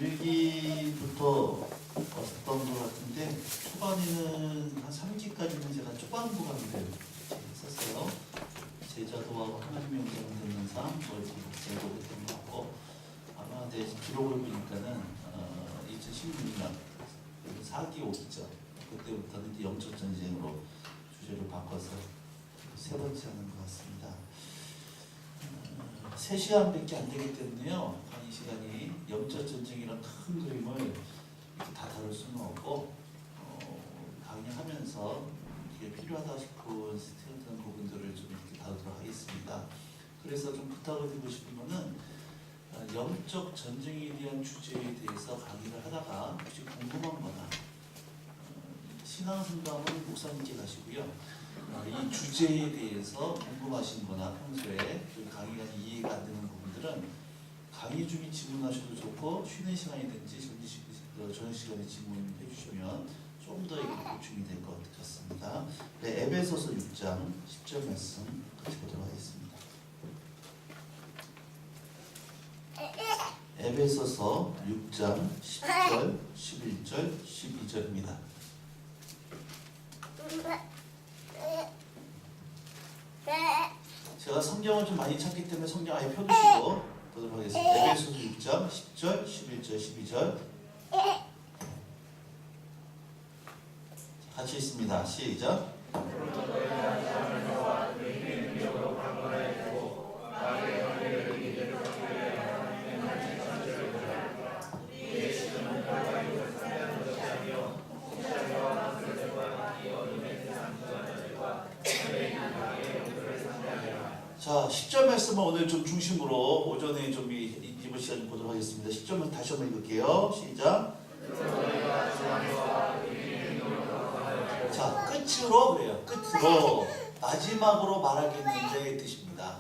1기부터 왔던 것 같은데 초반에는 한 3기까지는 제가 초반 구간들 썼어요. 제자도하고 하나님의 영광을 듣는 삶, 제도 했던 것 같고 아마 내 기록을 보니까는 2016년 4기 5기죠. 그때부터는 이제 영적 전쟁으로 주제를 바꿔서 세 번째 하는 것 같습니다. 3시간밖에 안 되기 때문에요. 강의 시간이 영적 전쟁이란 큰 그림을 다 다룰 수는 없고 강의하면서 이게 필요하다 싶은 스트레스한 부분들을 좀 이렇게 다루도록 하겠습니다. 그래서 좀 부탁을 드리고 싶은 거는 영적 전쟁에 대한 주제에 대해서 강의를 하다가 혹시 궁금한 거나 신앙 상담은 목사님께 가시고요. 이 주제에 대해서 궁금하신 거나 평소에 강의가 이해가 안 되는 부분들은 강의 중에 질문하셔도 좋고 쉬는 시간이든지 저녁 시간에 질문해 주시면 좀 더 보충이 될 것 같습니다. 네, 에베소서 6장 10절 말씀 같이 보도록 하겠습니다. 에베소서 6장 10절, 11절, 12절입니다. 제가 성경을 좀 많이 찾기 때문에 성경 아예 펴두시고 보도록 하겠습니다. 에베소서 6장 10절, 11절, 12절 같이 있습니다. 시작. 자, 10절 말씀을 오늘 좀 중심으로 오전에 좀 이번 시간 좀 보도록 하겠습니다. 10절만 다시 한번 읽을게요. 시작. 자, 끝으로 그래요. 끝으로 마지막으로 말하겠는데 뜻입니다.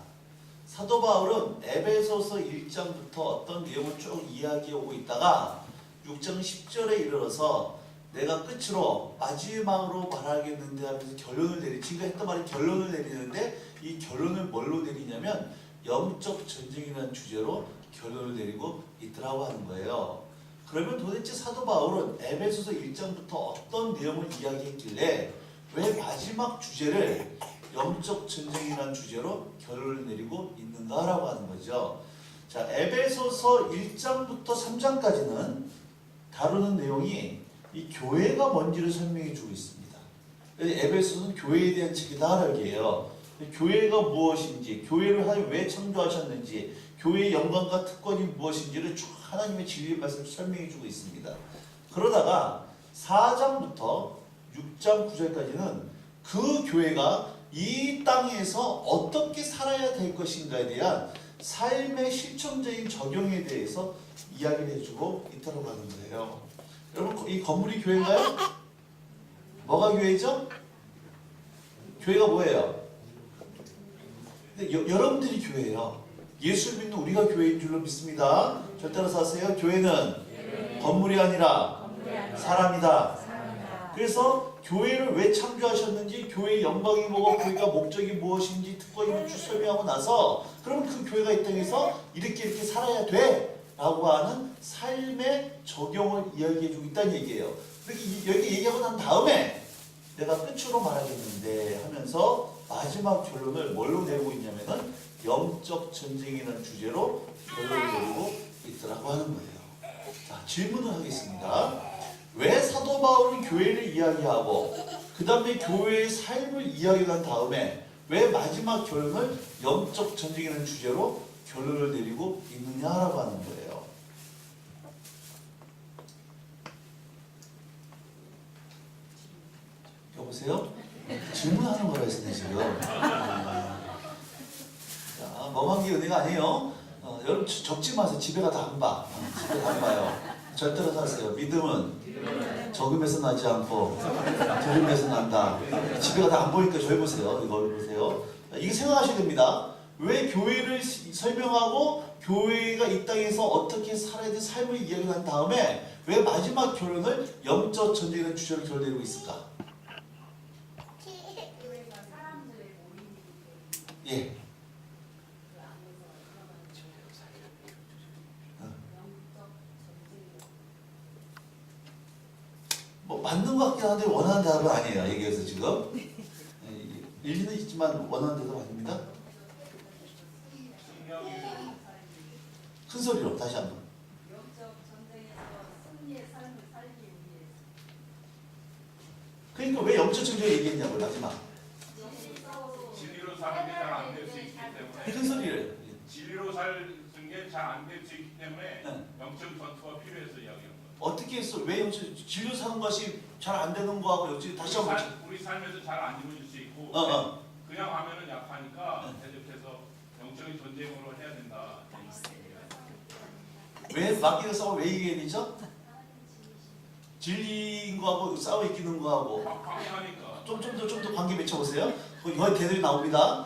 사도 바울은 에베소서 1장부터 어떤 내용을 쭉 이야기해 오고 있다가 6장 10절에 이르러서 내가 끝으로 마지막으로 말하겠는데 하면서 결론을 지금 했던 말이 결론을 내리는데 이 결론을 뭘로 내리냐면 영적 전쟁이라는 주제로 결론을 내리고 있더라고 하는 거예요. 그러면 도대체 사도 바울은 에베소서 1장부터 어떤 내용을 이야기했길래 왜 마지막 주제를 영적 전쟁이라는 주제로 결론을 내리고 있는가라고 하는 거죠. 자, 에베소서 1장부터 3장까지는 다루는 내용이 이 교회가 뭔지를 설명해 주고 있습니다. 에베소서는 교회에 대한 책이다 이렇게요. 교회가 무엇인지, 교회를 하나님 왜 창조하셨는지, 교회의 영광과 특권이 무엇인지를 쭉 하나님의 진리의 말씀을 설명해 주고 있습니다. 그러다가 4장부터 6장 9절까지는 그 교회가 이 땅에서 어떻게 살아야 될 것인가에 대한 삶의 실천적인 적용에 대해서 이야기를 해주고 있다고 하는 거예요. 여러분, 이 건물이 교회인가요? 뭐가 교회죠? 교회가 뭐예요? 근데 여러분들이 교회예요. 예수를 믿는 우리가 교회인 줄로 믿습니다. 절 따라서 하세요. 교회는 건물이 아니라 사람이다. 그래서 교회를 왜 창조하셨는지, 교회의 영광이 뭐고, 교회가 목적이 무엇인지, 특권이 무엇인지 설명하고 나서 그러면 그 교회가 이 땅에서 이렇게 살아야 돼 라고 하는 삶의 적용을 이야기해주고 있다는 얘기예요. 여기 얘기하고 난 다음에 내가 끝으로 말하겠는데 하면서 마지막 결론을 뭘로 내리고 있냐면은 영적 전쟁이라는 주제로 결론을 내리고 있더라고 하는 거예요. 자, 질문을 하겠습니다. 왜 사도 바울은 교회를 이야기하고 그 다음에 교회의 삶을 이야기한 다음에 왜 마지막 결론을 영적 전쟁이라는 주제로 결론을 내리고 있느냐라고 하는 거예요. 여보세요? 질문하는 거라 했으네 지금. 자, 멍한 게 은혜가 아니에요. 여러분 적지 마세요. 집에 가다 안 봐. 집에 가안 봐요. 절대로 사세요. 믿음은 적음에서 나지 않고 들음에서 난다. 집에 가다 안 보니까 저희 보세요. 이거 보세요. 이게 생각하셔야 됩니다. 왜 교회를 설명하고 교회가 이 땅에서 어떻게 살아야 될 삶을 이야기한 다음에 왜 마지막 결론을 영적 전쟁이라는 주제로 결론내리고 있을까? 예. 맞는 것 같긴 한데 원하는 대답은 아니에요. 얘기해서 지금. 네, 일리는 있지만 원하는 대답 아닙니다. 큰 소리로 다시 한번. 영적 전쟁에서 승리의 삶을 살기 위해 그러니까 왜 영적 전쟁 얘기했냐고요. 마지막. 진리로 사는 게 잘 안 될 수 있기 때문에 큰 소리를. 진리로 사는 게 잘 안 될 수 있기 때문에 네. 영적 전투가 필요해서 이야기하는 거예요. 어떻게 했어? 왜 영적 진료 사는 것이 잘 안 되는 거하고 역시 다시 한번. 우리 삶에서 잘 안 이루어질 수 있고 그냥 하면은 약하니까 대적해서 영적인 전쟁으로 해야 된다. 왜 마귀가 싸워 왜 이겨야 되죠? 진리인 거하고 싸워 이기는 거하고 방해하니까. 좀 더 관계 맺혀보세요. 거기 대답이 나옵니다.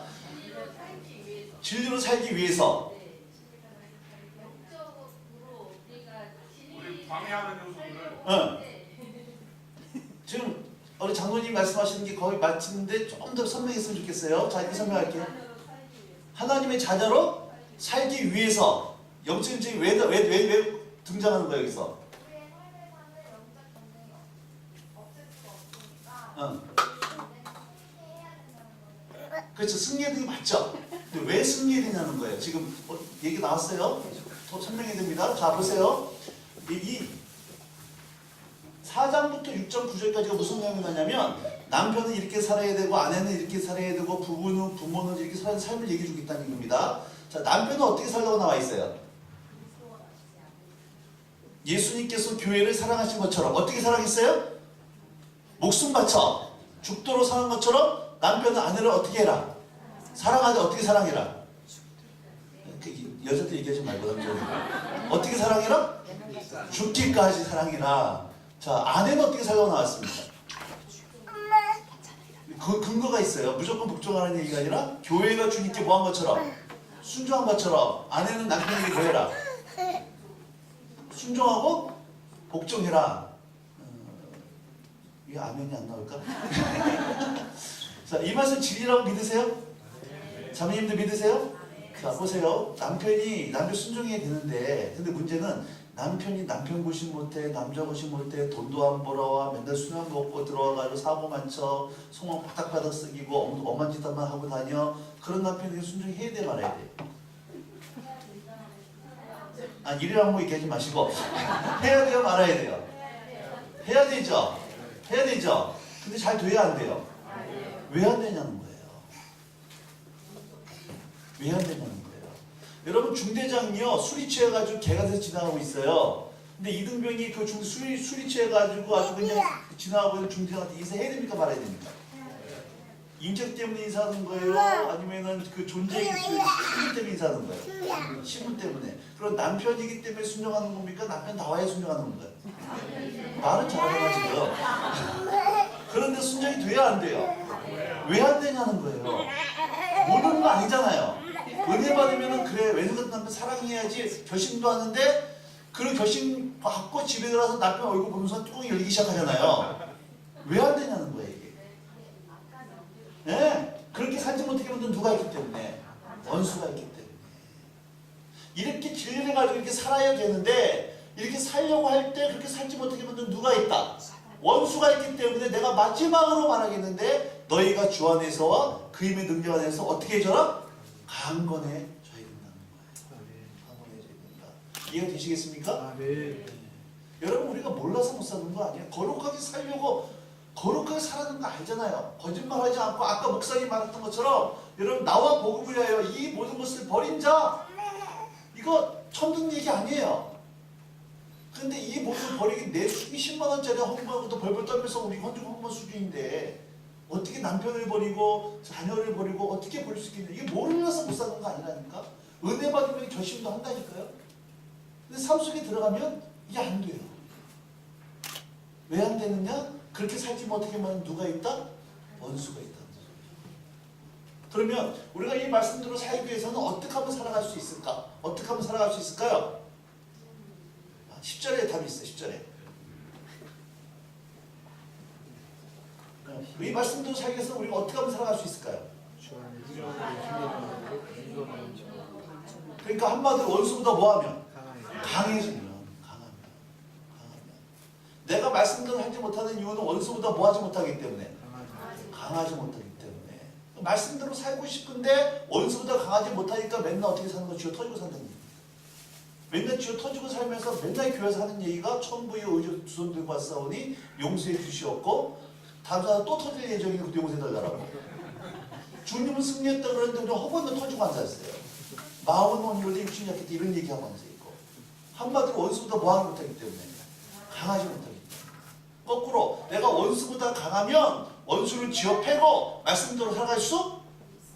진리로 살기 위해서. 우리 방해하는 요소들을 지금 우리 장로님 말씀하시는 게 거의 맞는데 좀 더 설명했으면 좋겠어요. 자, 이렇게 설명할게요. 하나님의 자녀로 살기 위해서. 영적인 전쟁이 왜 등장하는 거예요, 여기서? 그렇죠. 승리해야 되는 게 맞죠? 근데 왜 승리해야 되냐는 거예요. 지금 얘기 나왔어요? 더 설명해야 됩니다. 자, 보세요. 이 4장부터 6장 9절까지가 무슨 내용이 나냐면 남편은 이렇게 살아야 되고 아내는 이렇게 살아야 되고 부모는 이렇게 사는 삶을 얘기해 주겠다는 얘기입니다. 자, 남편은 어떻게 살라고 나와 있어요? 예수님께서 교회를 사랑하신 것처럼 어떻게 사랑했어요? 목숨 바쳐 죽도록 사랑한 것처럼 남편은 아내를 어떻게 해라? 사랑하지. 어떻게 사랑해라? 여자들 얘기하지 말고 남자들 어떻게 사랑해라? 죽기까지 사랑해라. 자, 아내는 어떻게 살라고 나왔습니까? 그 근거가 있어요. 무조건 복종하라는 얘기가 아니라 교회가 주님께 뭐한 것처럼 순종한 것처럼 아내는 남편에게 뭐 해라? 순종하고 복종해라. 왜 아멘이 안 나올까? 자, 이 말씀 진리라고 믿으세요? 자매님들 믿으세요? 자, 보세요. 남편 순종해야 되는데, 근데 문제는 남편이 남편 고시 못해, 남자 고시 못해, 돈도 안 벌어와, 맨날 술만 먹고 들어와가지고 사고만 쳐, 속만 바닥바닥 쓰기고 엄한 짓만 하고 다녀. 그런 남편에게 순종해야 돼, 말아야 돼? 아, 이래라고 뭐 얘기하지 마시고 해야 돼요, 말아야 돼요? 해야 되죠? 해야 되죠? 근데 잘 돼야 안 돼요? 왜 안 되냐는 거예요. 왜 안 되냐는 거예요. 여러분, 중대장이요 술이 취해가지고 개가 돼서 지나가고 있어요. 근데 이등병이 그 술이 취해가지고 아주 그냥 지나가고 있는 중대장한테 인사해야 됩니까, 말아야 됩니까? 인격 때문에 인사하는 거예요? 아니면은 그 존재이기 때문에, 신분 때문에 인사하는 거예요? 신분 때문에. 그럼 남편이기 때문에 순종하는 겁니까? 남편 나와야 순종하는 건가요? 말은 잘하셔가지고요. 그런데 순종이 돼야 안 돼요? 왜 안 되냐는 거예요. 모르는 거 아니잖아요. 은혜 받으면은 그래, 왼손 같은 남편 사랑해야지 결심도 하는데 그 결심 받고 집에 들어가서 남편 얼굴 보면서 뚜껑이 열리기 시작하잖아요. 왜 안 되냐는 거예요, 이게. 네, 그렇게 살지 못하게 만든 누가 있기 때문에? 원수가 있기 때문에. 이렇게 길러가지고 이렇게 살아야 되는데 이렇게 살려고 할 때 그렇게 살지 못하게 만든 누가 있다? 원수가 있기 때문에 내가 마지막으로 말하겠는데 너희가 주 안에서와 그 힘의 능력 안에서 어떻게 해줘라? 강건해져야 된다는 거예요. 강건해져야 된다. 이해가 되시겠습니까? 네. 여러분, 우리가 몰라서 못 사는 거 아니에요? 거룩하게 살려고 거룩하게 살아는 거 알잖아요. 거짓말하지 않고 아까 목사님 말했던 것처럼 여러분, 나와 복음을 위하여 이 모든 것을 버린 자, 이거 처음 듣는 얘기 아니에요. 근데 이 모든 버리기 내 수익이 10만 원짜리 헌금하고 또 벌벌 떨면서 우리 헌금 수준인데 어떻게 남편을 버리고 자녀를 버리고 어떻게 버릴 수 있겠냐? 이게 몰라서 못 사는 거 아니라니까? 은혜 받으면 결심도 한다니까요. 근데 삶 속에 들어가면 이게 안 돼요. 왜 안 되느냐? 그렇게 살지 못하게 만든 누가 있다? 원수가 있다. 그러면 우리가 이 말씀대로 살기 위해서는 어떻게 하면 살아갈 수 있을까? 어떻게 하면 살아갈 수 있을까요? 10절에 답이 있어요. 10절에. 이 말씀대로 살기 위해서는 우리가 어떻게 하면 살아갈 수 있을까요? 그러니까 한마디로 원수보다 뭐하면? 강해지면. 강하면. 내가 말씀대로 하지 못하는 이유는 원수보다 뭐 하지 못하기 때문에? 강하지 못하기 때문에. 말씀대로 살고 싶은데 원수보다 강하지 못하니까 맨날 어떻게 사는 거 쥐어 터지고 산다는 얘기. 맨날 쥐어 터지고 살면서 맨날 교회에서 하는 얘기가 천부의 의지 두 손 들고 왔사오니 용서해 주시옵고 다음 사람 또 터질 예정이니 그때 용서해 달라고. 주님은 승리했다 그러는데 그냥 허벌도 터지고 앉아있어요. 마음은 원이로되 육신이 약했다 이런 얘기하고 앉아있고. 한마디로 원수보다 뭐하지 못하기 때문에 강하지 못하기 때문에. 거꾸로 내가 원수보다 강하면 원수를 쥐어 패고 말씀대로 살아갈 수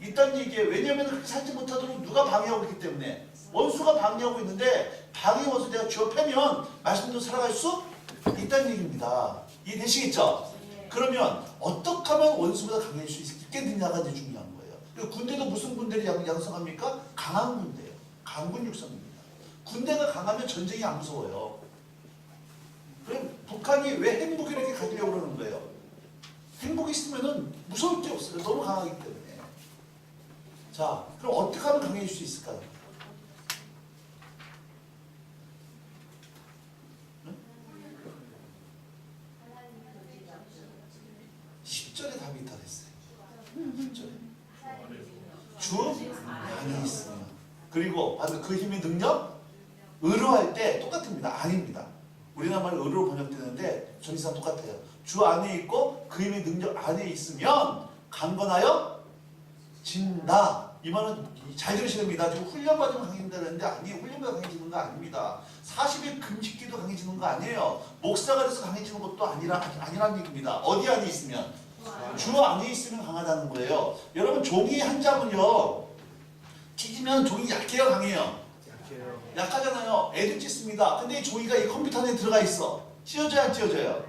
있다는 얘기예요. 왜냐하면 그렇게 살지 못하도록 누가 방해하고 있기 때문에. 원수가 방해하고 있는데 방해 원수 내가 쥐어 패면 말씀대로 살아갈 수 있다는 얘기입니다. 이해되시겠죠? 그러면 어떻게 하면 원수보다 강해질 수 있겠느냐가 이제 중요한 거예요. 그리고 군대도 무슨 군대를 양성합니까? 강한 군대예요. 강군 육성입니다. 군대가 강하면 전쟁이 안 무서워요. 그럼 북한이 왜 행복을 이렇게 가지려고 그러는 거예요? 행복이 있으면은 무서울 게 없어요. 너무 강하기 때문에. 자, 그럼 어떻게 하면 강해질 수 있을까요? 10절에 답이 다 됐어요. 10절에. 주 안에 있으면. 그리고 받은 그 힘의 능력 의로할 때 똑같습니다. 아닙니다. 우리나라 말 의로로 번역되는데 전치사 똑같아요. 주 안에 있고 그 힘의 능력 안에 있으면 강건하여 진다. 이 말은 잘 들으셔야 됩니다. 지금 훈련받으면 강해진다는데 아니에요. 훈련받아 강해지는 거 아닙니다. 40일 금식기도 강해지는 거 아니에요. 목사가 돼서 강해지는 것도 아니라는 얘기입니다. 어디 안에 있으면? 주 안에 있으면 강하다는 거예요. 여러분 종이 한 장은요. 찢으면 종이 약해요, 강해요? 약하잖아요. 애들 찢습니다. 근데 이 종이가 이 컴퓨터 안에 들어가 있어. 찢어져야 안 찢어져요?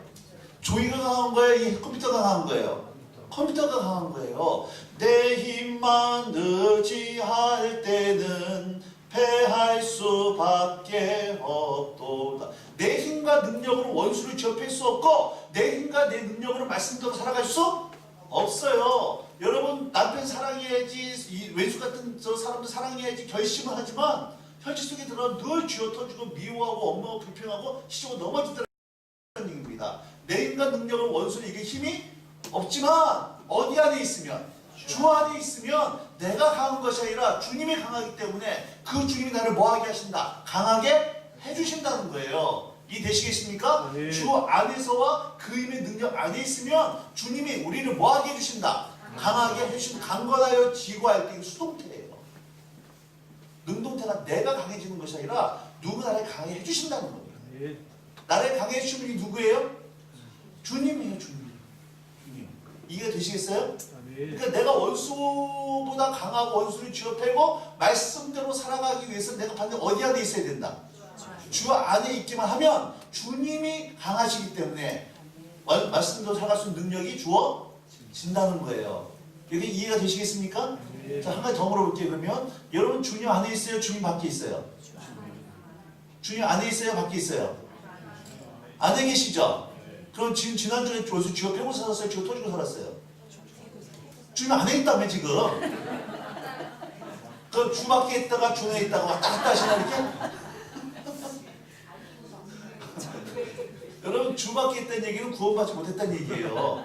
종이가 강한 거예요? 이 컴퓨터가 강한 거예요? 컴퓨터가 강한 거예요. 내 힘만 의지할 때는 패할 수밖에 없도다. 내 힘과 능력으로 원수를 제압할 수 없고 내 힘과 내 능력으로 말씀대로 살아갈 수 없어요. 여러분 남편 사랑해야지, 왼수 같은 저 사람도 사랑해야지 결심을 하지만 현실 속에 들어 늘 쥐어터지고 미워하고 엉망하고 불평하고 시주고 넘어지더라는 얘기입니다. 내 힘과 능력으로 원수를 이길 힘이 없지만 어디 안에 있으면? 주 안에 있으면 내가 강한 것이 아니라 주님이 강하기 때문에 그 주님이 나를 뭐하게 하신다? 강하게 해주신다는 거예요. 이해되시겠습니까? 네. 주 안에서와 그 힘의 능력 안에 있으면 주님이 우리를 뭐하게 해주신다? 강하게 해주신 강건하여 지고할 때 수동태예요. 능동태가 내가 강해지는 것이 아니라 누구 나를 강하게 해주신다는 겁니다. 네. 나를 강해 해주신 분이 누구예요? 주님이에요. 주님. 이해가 되시겠어요? 그러니까 내가 원수보다 강하고 원수를 쥐어패고 말씀대로 살아가기 위해서 내가 반드시 어디 안에 있어야 된다? 주 안에 있기만 하면 주님이 강하시기 때문에 말씀대로 살아갈 수 있는 능력이 주어진다는 거예요. 이게 이해가 되시겠습니까? 자, 한 가지 더 물어볼게요. 그러면 여러분 주님 안에 있어요? 주님 밖에 있어요? 주님 안에 있어요? 밖에 있어요? 안에 계시죠? 그럼 지금 지난주에 원수 쥐어패고 살았어요? 쥐어 터지고 살았어요? 주님 안에 있다며 지금. 그 주 밖에 있다가 주 내에 있다가 왔다 갔다 하시나 이렇게? 여러분 주 밖에 있다는 얘기는 구원받지 못했다는 얘기예요.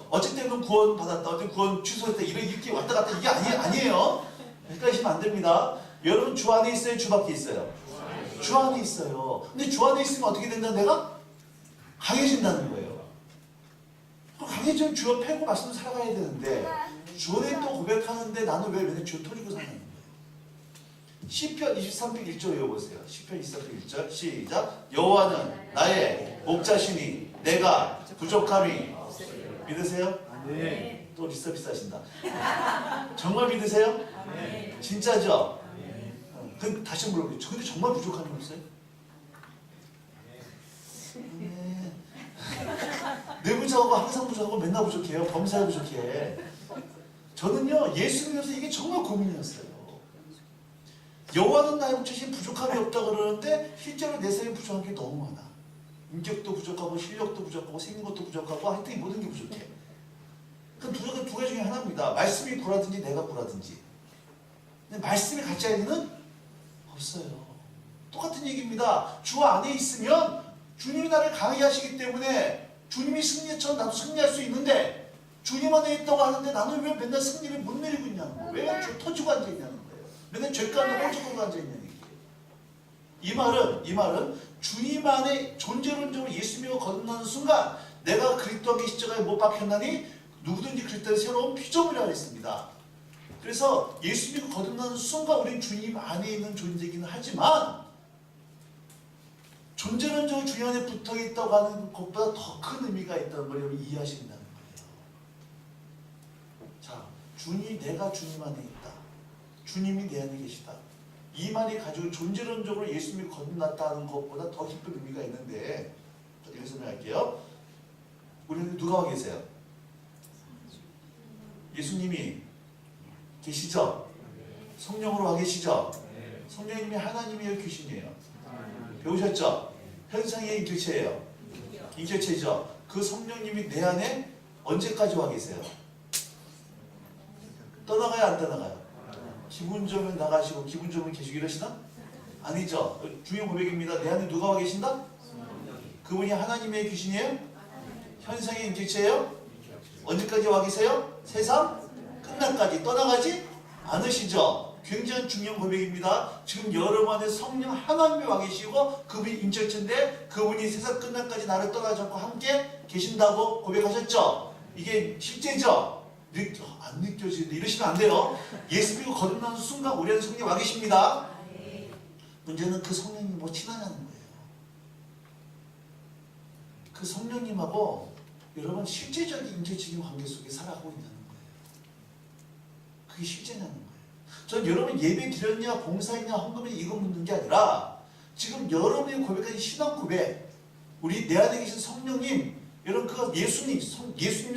어쨌든 구원 받았다, 어쨌든 구원 취소했다 이렇게 왔다 갔다 이게 아니에요. 헷갈리시면 안 됩니다. 여러분 주 안에 있어요? 주 밖에 있어요? 주 안에 있어요. 근데 주 안에 있으면 어떻게 된다? 내가 강해진다는 거예요. 강해지면 주어 패고 말씀을 살아가야 되는데 주어에 또 고백하는데 나는 왜 맨날 주어 터지고 사는 거예요? 시편 23편 1절 외워보세요. 시편 23편 1절 시작. 여호와는 나의 목자시니 내가 부족함이 믿으세요? 네. 또 리서비스 하신다. 정말 믿으세요? 네. 진짜죠? 그럼 다시 물어볼게요. 근데 정말 부족함이 없어요? 네. 늘 부족하고 항상 부족하고 맨날 부족해요. 범사에 부족해. 저는요 예수 믿어서 이게 정말 고민이었어요. 여호와는 나의 목자시니 부족함이 없다 그러는데 실제로 내 삶에 부족한 게 너무 많아. 인격도 부족하고 실력도 부족하고 생긴 것도 부족하고 하여튼 이 모든 게 부족해. 그 두 가지 중에 하나입니다. 말씀이 구라든지 내가 구라든지. 근데 말씀이 같이 하는 없어요. 똑같은 얘기입니다. 주 안에 있으면 주님이 나를 강하게 하시기 때문에 주님이 승리처럼 나도 승리할 수 있는데 주님 안에 있다고 하는데 나는 왜 맨날 승리를 못 내리고 있냐는 거예요. 왜 터지고 앉아있냐는 거예요. 맨날 죄가는 홀쭉하고 앉아있냐는 얘기예요. 이 말은 주님 안에 존재론적으로 예수 믿고 거듭나는 순간 내가 그리스도의 십자가에 못 박혔나니 누구든지 그리스도의 새로운 피조물이라 했습니다. 그래서 예수 믿고 거듭나는 순간 우리는 주님 안에 있는 존재이기는 하지만 존재론적으로 주님 안에 붙어있다고 하는 것보다 더 큰 의미가 있다는 걸 여러분 이해하신다는 거예요. 자, 내가 주님 안에 있다. 주님이 내 안에 계시다. 이 말이 가지고 존재론적으로 예수 믿고 거듭났다는 것보다 더 깊은 의미가 있는데 이렇게 설명할게요. 우리는 누가 와 계세요? 예수님이 계시죠? 성령으로 와 계시죠? 성령님이 하나님이에요, 귀신이에요? 배우셨죠? 현상의 인격체예요. 인격체죠. 그 성령님이 내 안에 언제까지 와 계세요? 떠나가요, 안 떠나가요? 기분 좋으면 나가시고 기분 좋으면 계시고 이러시나? 아니죠. 중요한 고백입니다. 내 안에 누가 와 계신다? 그분이 하나님의 귀신이에요? 현상의 인격체예요? 언제까지 와 계세요? 세상 끝날까지 떠나가지 않으시죠? 굉장히 중요한 고백입니다. 지금 여러분 안에 성령 하나님이 와 계시고 그분이 인격체인데 그분이 세상 끝날까지 나를 떠나지 않고 함께 계신다고 고백하셨죠? 이게 실제죠? 안 느껴지는데 이러시면 안 돼요. 예수 믿고 거듭나는 순간 우리 안에 성령이 와 계십니다. 문제는 그 성령님이 뭐 친하냐는 거예요. 그 성령님하고 여러분 실제적인 인격적인 관계 속에 살아가고 있다는 거예요. 그게 실제냐는 거예요. 전 여러분 예배 드렸냐 봉사했냐 헌금했냐 이거 묻는 게 아니라 지금 여러분이 고백하신 신앙 고백 우리 내 안에 계신 성령님 여러분 그 예수님이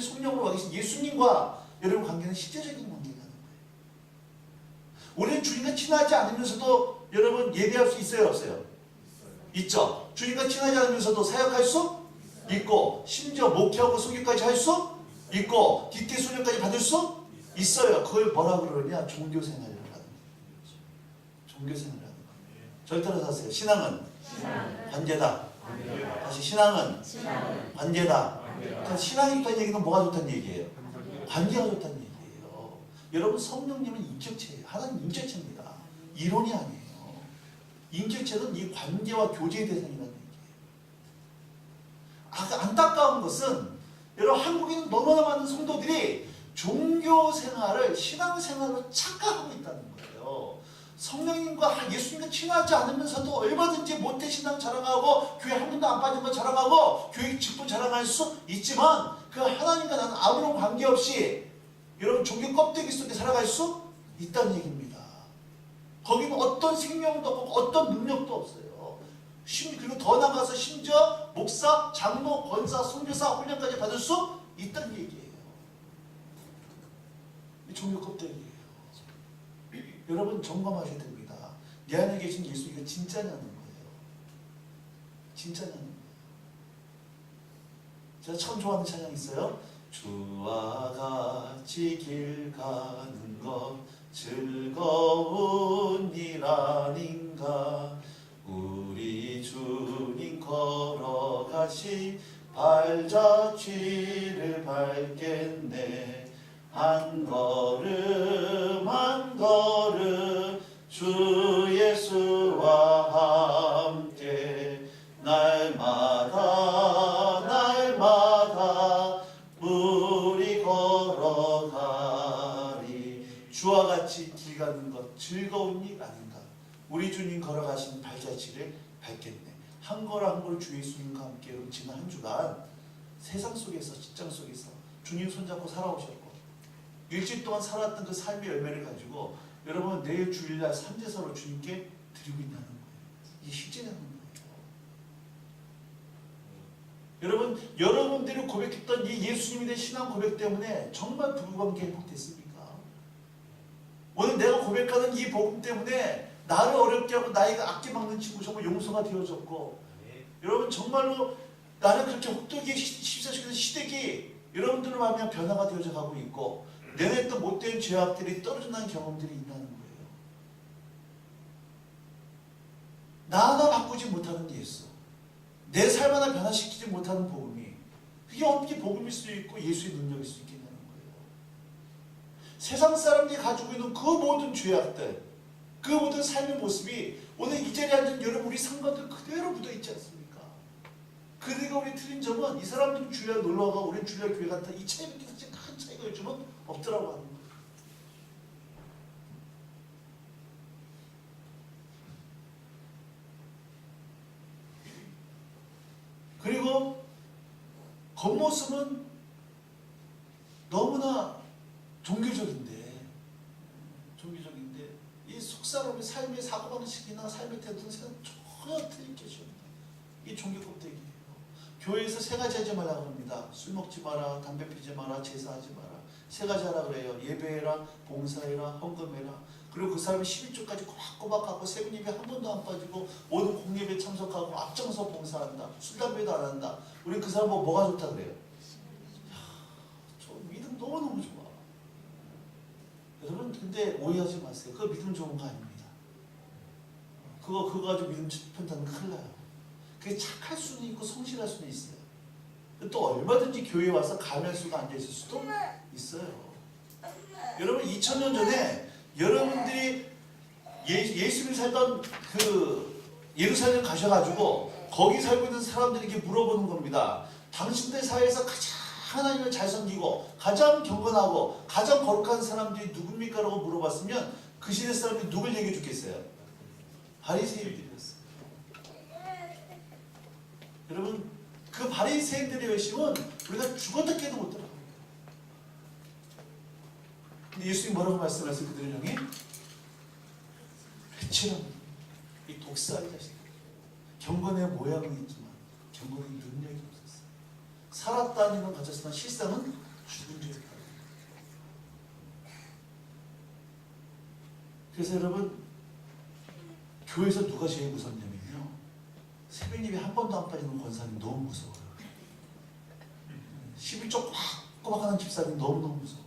성령으로 와 계신 예수님과 여러분 관계는 실제적인 관계라는 거예요. 우리는 주님과 친하지 않으면서도 여러분 예배할 수 있어요 없어요? 있죠. 주님과 친하지 않으면서도 사역할 수 있고 심지어 목회하고 소개까지 할 수 있고 뒷대 소녀까지 받을 수 있어요. 그걸 뭐라 그러냐? 종교생활이라고 하는 거예요. 종교생활이라는 거예요. 절 따라서 하세요. 신앙은 관계다. 다시 신앙은 관계다. 그러니까 신앙이 좋다는 얘기는 뭐가 좋다는 얘기예요? 관계가 좋다는 얘기예요. 여러분 성령님은 인격체예요. 하나님 인격체입니다. 이론이 아니에요. 인격체는 이 관계와 교제의 대상이라는 얘기예요. 안타까운 것은 여러분 한국에는 너무나 많은 성도들이 종교생활을 신앙생활로 착각하고 있다는 거예요. 성령님과 예수님과 친하지 않으면서도 얼마든지 모태신앙 자랑하고 교회 한 번도 안 빠진 거 자랑하고 교회 직분 자랑할 수 있지만 그 하나님과 나는 아무런 관계없이 여러분 종교 껍데기 속에 살아갈 수 있다는 얘기입니다. 거기는 어떤 생명도 없고 어떤 능력도 없어요. 그리고 더 나가서 심지어 목사, 장로, 권사, 선교사 훈련까지 받을 수 있다는 얘기예요. 종교 껍데기예요. 여러분 점검하셔야 됩니다. 내 안에 계신 예수가 진짜냐는 거예요. 진짜냐는 거예요. 제가 참 좋아하는 찬양 있어요. 주와 같이 길 가는 것 즐거운 일 아닌가. 우리 주님 걸어가시 발자취를 밟겠네. 한 걸음 한 걸음 주 예수와 함께 날마다 날마다 우리 걸어가리. 주와 같이 길 가는 것 즐거운 일 아닌가. 우리 주님 걸어가신 발자취를 밟겠네. 한 걸 한 걸 주 예수님과 함께 지난 한 주간 세상 속에서 직장 속에서 주님 손잡고 살아오셨고 일주일 동안 살았던 그 삶의 열매를 가지고 여러분 내일 주일날 삼재서로 주님께 드리고 있다는 거예요. 이게 실제라는 거예요. 여러분 여러분들이 고백했던 이 예수님에 대한 신앙 고백 때문에 정말 부부관계 회복됐습니까? 오늘 내가 고백하는 이 복음 때문에 나를 어렵게 하고 나이가 아껴먹는 친구 정말 용서가 되어졌고 여러분 정말로 나를 그렇게 혹독히 휩싸시는 시댁이 여러분들을 마음에 변화가 되어져 가고 있고 내내 또 못된 죄악들이 떨어져나는 경험들이 있다는 거예요. 나 하나 바꾸지 못하는 예수, 내 삶 하나 변화시키지 못하는 복음이 그게 어떻게 복음일 수 있고 예수의 능력일 수 있겠냐는 거예요. 세상 사람들이 가지고 있는 그 모든 죄악들, 그 모든 삶의 모습이 오늘 이 자리에 앉은 여러분 우리 상관들 그대로 묻어있지 않습니까? 그대가 우리 틀린 점은 이 사람들은 주일날 놀러가고 우리는 주일날 교회 갔다 이 차이밖에 사실 큰 차이가 요즘은 없더라고 하는 거예요. 그리고 겉모습은 너무나 종교적인데 이 속사람의 삶의 사고방식이나 삶의 태도는 전혀 틀린 것입니다. 이 종교 껍데기예요. 교회에서 세 가지 하지 말라고 합니다. 술 먹지 마라, 담배 피지 마라, 제사하지 마라. 세 가지 하라 그래요. 예배해라, 봉사해라, 헌금해라. 그리고 그 사람이 11조까지 꼬박꼬박 하고 세금 예배 한 번도 안 빠지고 모든 공예배에 참석하고 앞장서 봉사한다. 술 담배도 안 한다. 우리 그 사람 뭐가 좋다 그래요? 저 믿음 너무너무 좋아. 여러분 근데 오해하지 마세요. 그거 믿음 좋은 거 아닙니다. 그거 가지고 믿음 편다는 거 큰일 나요. 그게 착할 수는 있고 성실할 수는 있어요. 또 얼마든지 교회에 와서 가면수가 앉아있을 수도 있어요. 여러분 2000년 전에 여러분들이 예수를 살던 그 예루살렘 가셔가지고 거기 살고 있는 사람들에게 물어보는 겁니다. 당신들 사회에서 가장 하나님을 잘 섬기고 가장 경건하고 가장 거룩한 사람들이 누굽니까? 라고 물어봤으면 그 시대 사람들이 누굴 얘기해 주겠어요? 바리새인들이었어요. 여러분 그 바리새인들의 열심은 우리가 죽어도 깨도 못 들어갑니다. 근데 예수님이 뭐라고 말씀하세요? 그들을 향해 회칠한 이 독사의 자식, 경건의 모양은 있지만 경건의 능력이 없었어요. 살았다는 건 가졌으나 실상은 죽은 죄였다. 그래서 여러분 교회에서 누가 제일 무섭냐면요, 새벽 예배 한 번도 안 빠지는 권사님 너무 무서워요. 11조 꼬박꼬박 하는 집사님 너무너무 무서워.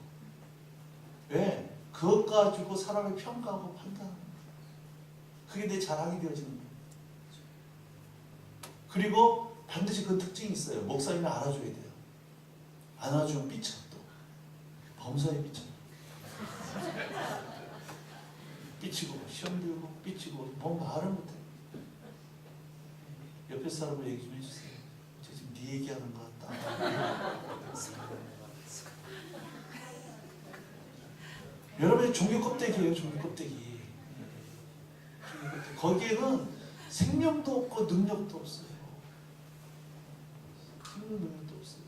왜? 그것 가지고 사람을 평가하고 판단하는 거예요. 그게 내 자랑이 되어지는 거예요. 그리고 반드시 그 특징이 있어요. 목사님이 알아줘야 돼요. 안 알아주면 삐쳐 또. 범사에 삐쳐. 삐치고 시험 들고 삐치고 뭐 말을 못해. 옆에 사람을 얘기 좀 해주세요. 저 지금 네 얘기하는 것 같다. 여러분의 종교 껍데기예요. 종교 껍데기. 거기에는 생명도 없고 능력도 없어요. 생명 능력도 없어요.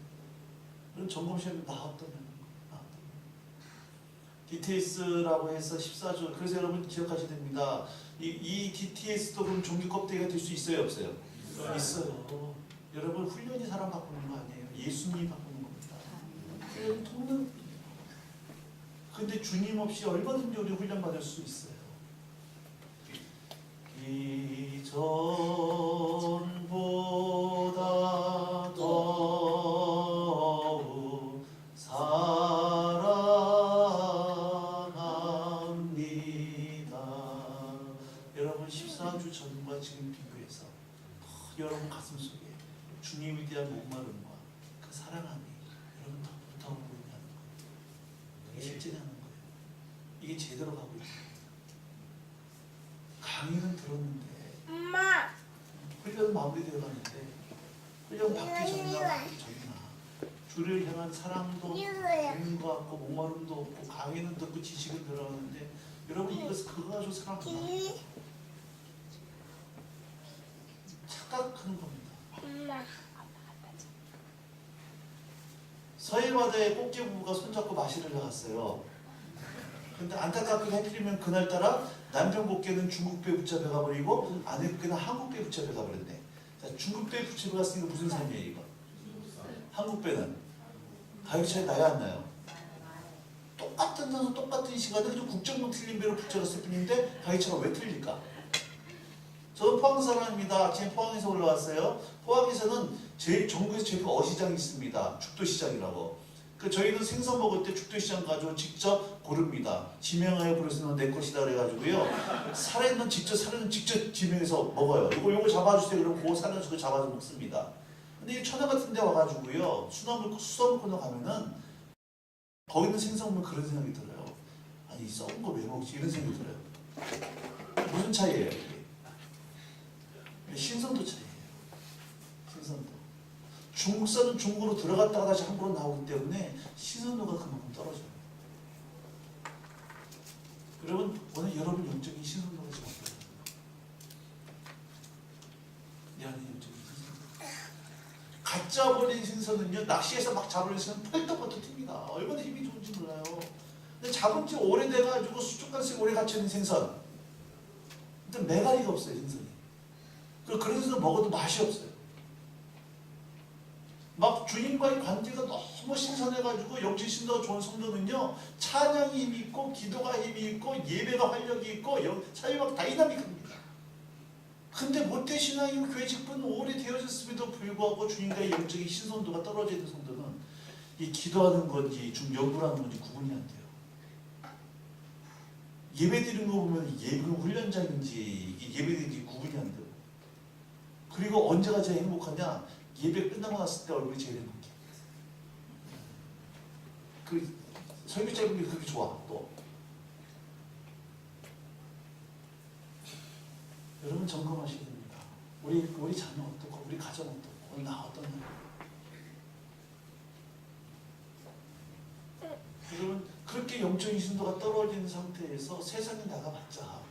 그런 점검 시험이 나왔다면 DTS라고 해서 14조. 그래서 여러분 기억하셔야 됩니다. 이 DTS도 그럼 종교 껍데기가 될 수 있어요, 없어요? 있어요. 여러분 훈련이 사람 바꾸는 거 아니에요. 예수님이 바꾸는 겁니다. 여러분 통는. 근데 주님 없이 얼마든지 우리 훈련 받을 수 있어요. 이전보다 더욱 사랑합니다. 여러분 14주 전과 지금 비교해서 여러분 가슴 속에 주님에 대한 목마름과 그 사랑함이 여러분 더 붙어오고 있는 거예요. 이게 실제하는 거예요. 이게 제대로 가고 있어요. 강의는 들었는데 엄마. 훈련 마무리되어 가는데 훈련 받기 전이나 주를 향한 사랑도 있는 것 같고 목마름도 없고 강의는 듣고 지식은 들어가는데 여러분 이것을 그거 가지고 사랑합니다. 착각하는 겁니다. 엄마. 서해바다에 꽃게 부부가 손잡고 마시러 나갔어요. 근데 안타깝게 하필이면 그날따라 남편 꽃게는 중국 배 붙잡혀 가버리고 아내 꽃게는 한국 배 붙잡혀 가버렸네. 자, 중국 배 붙잡혀 갔으니까 무슨 삶이에요 이거? 한국 배는 가격 차이 나야 안 나요? 똑같은 선수 똑같은 시간에 그저 국적만 틀린 배로 붙잡았을 뿐인데 가격 차이가 왜 틀릴까? 저는 포항 사람입니다. 지금 포항에서 올라왔어요. 포항에서는 제일 전국에서 제일 큰 어시장이 있습니다. 죽도시장이라고. 그 저희는 생선 먹을 때 죽도시장 가지고 직접 고릅니다. 지명하여 부르시는 내 것이다 그래가지고요. 살아있는 직접 지명해서 먹어요. 이거 잡아주세요. 그러면 그거 살아서 그거 잡아서 먹습니다. 근데 이 천안 같은 데 와가지고요. 수돗물 코너 가면은 거기 있는 생선 보면 그런 생각이 들어요. 아니 썩은 거 왜 먹지? 이런 생각이 들어요. 무슨 차이예요 이게? 신선도 차이예요. 신선도. 중국산은 중국으로 들어갔다가 다시 한국으로 나오기 때문에 신선도가 그만큼 떨어져요. 여러분 오늘 여러분 영적인 신선도가 지금 어때요? 내 안에 영적인 신선도. 갓 잡아버린 신선은요, 낚시해서 막 잡아버린 신선은 펄떡펄떡 튑니다. 얼마나 힘이 좋은지 몰라요. 근데 잡은 지 오래돼가지고 수족관에 오래 갇혀있는 생선, 근데 메가리가 없어요 생선이. 그런 생선 먹어도 맛이 없어요. 막 주님과의 관계가 너무 신선해가지고 영적 신도가 좋은 성도는요, 찬양이 힘이 있고 기도가 힘이 있고 예배가 활력이 있고 사회 막 다이나믹합니다. 근데 모태신앙이고 교회 직분 오래되어졌음에도 불구하고 주님과의 영적인 신선도가 떨어져 있는 성도는 이 기도하는 건지 좀 연구하는 건지 구분이 안 돼요. 예배 드리는 거 보면 예배 훈련장인지 이게 예배인지 구분이 안 돼요. 그리고 언제가 제일 행복하냐? 예배 끝나고 났을 때 얼굴이 제일 행복해. 그 설교 짧은 게 그렇게 좋아. 또 여러분 점검하셔야 됩니다. 우리 자녀 어떻고, 우리 가정 어떻고, 나 어떠냐. 여러분 그렇게 영적인 신도가 떨어진 상태에서 세상에 나가봤자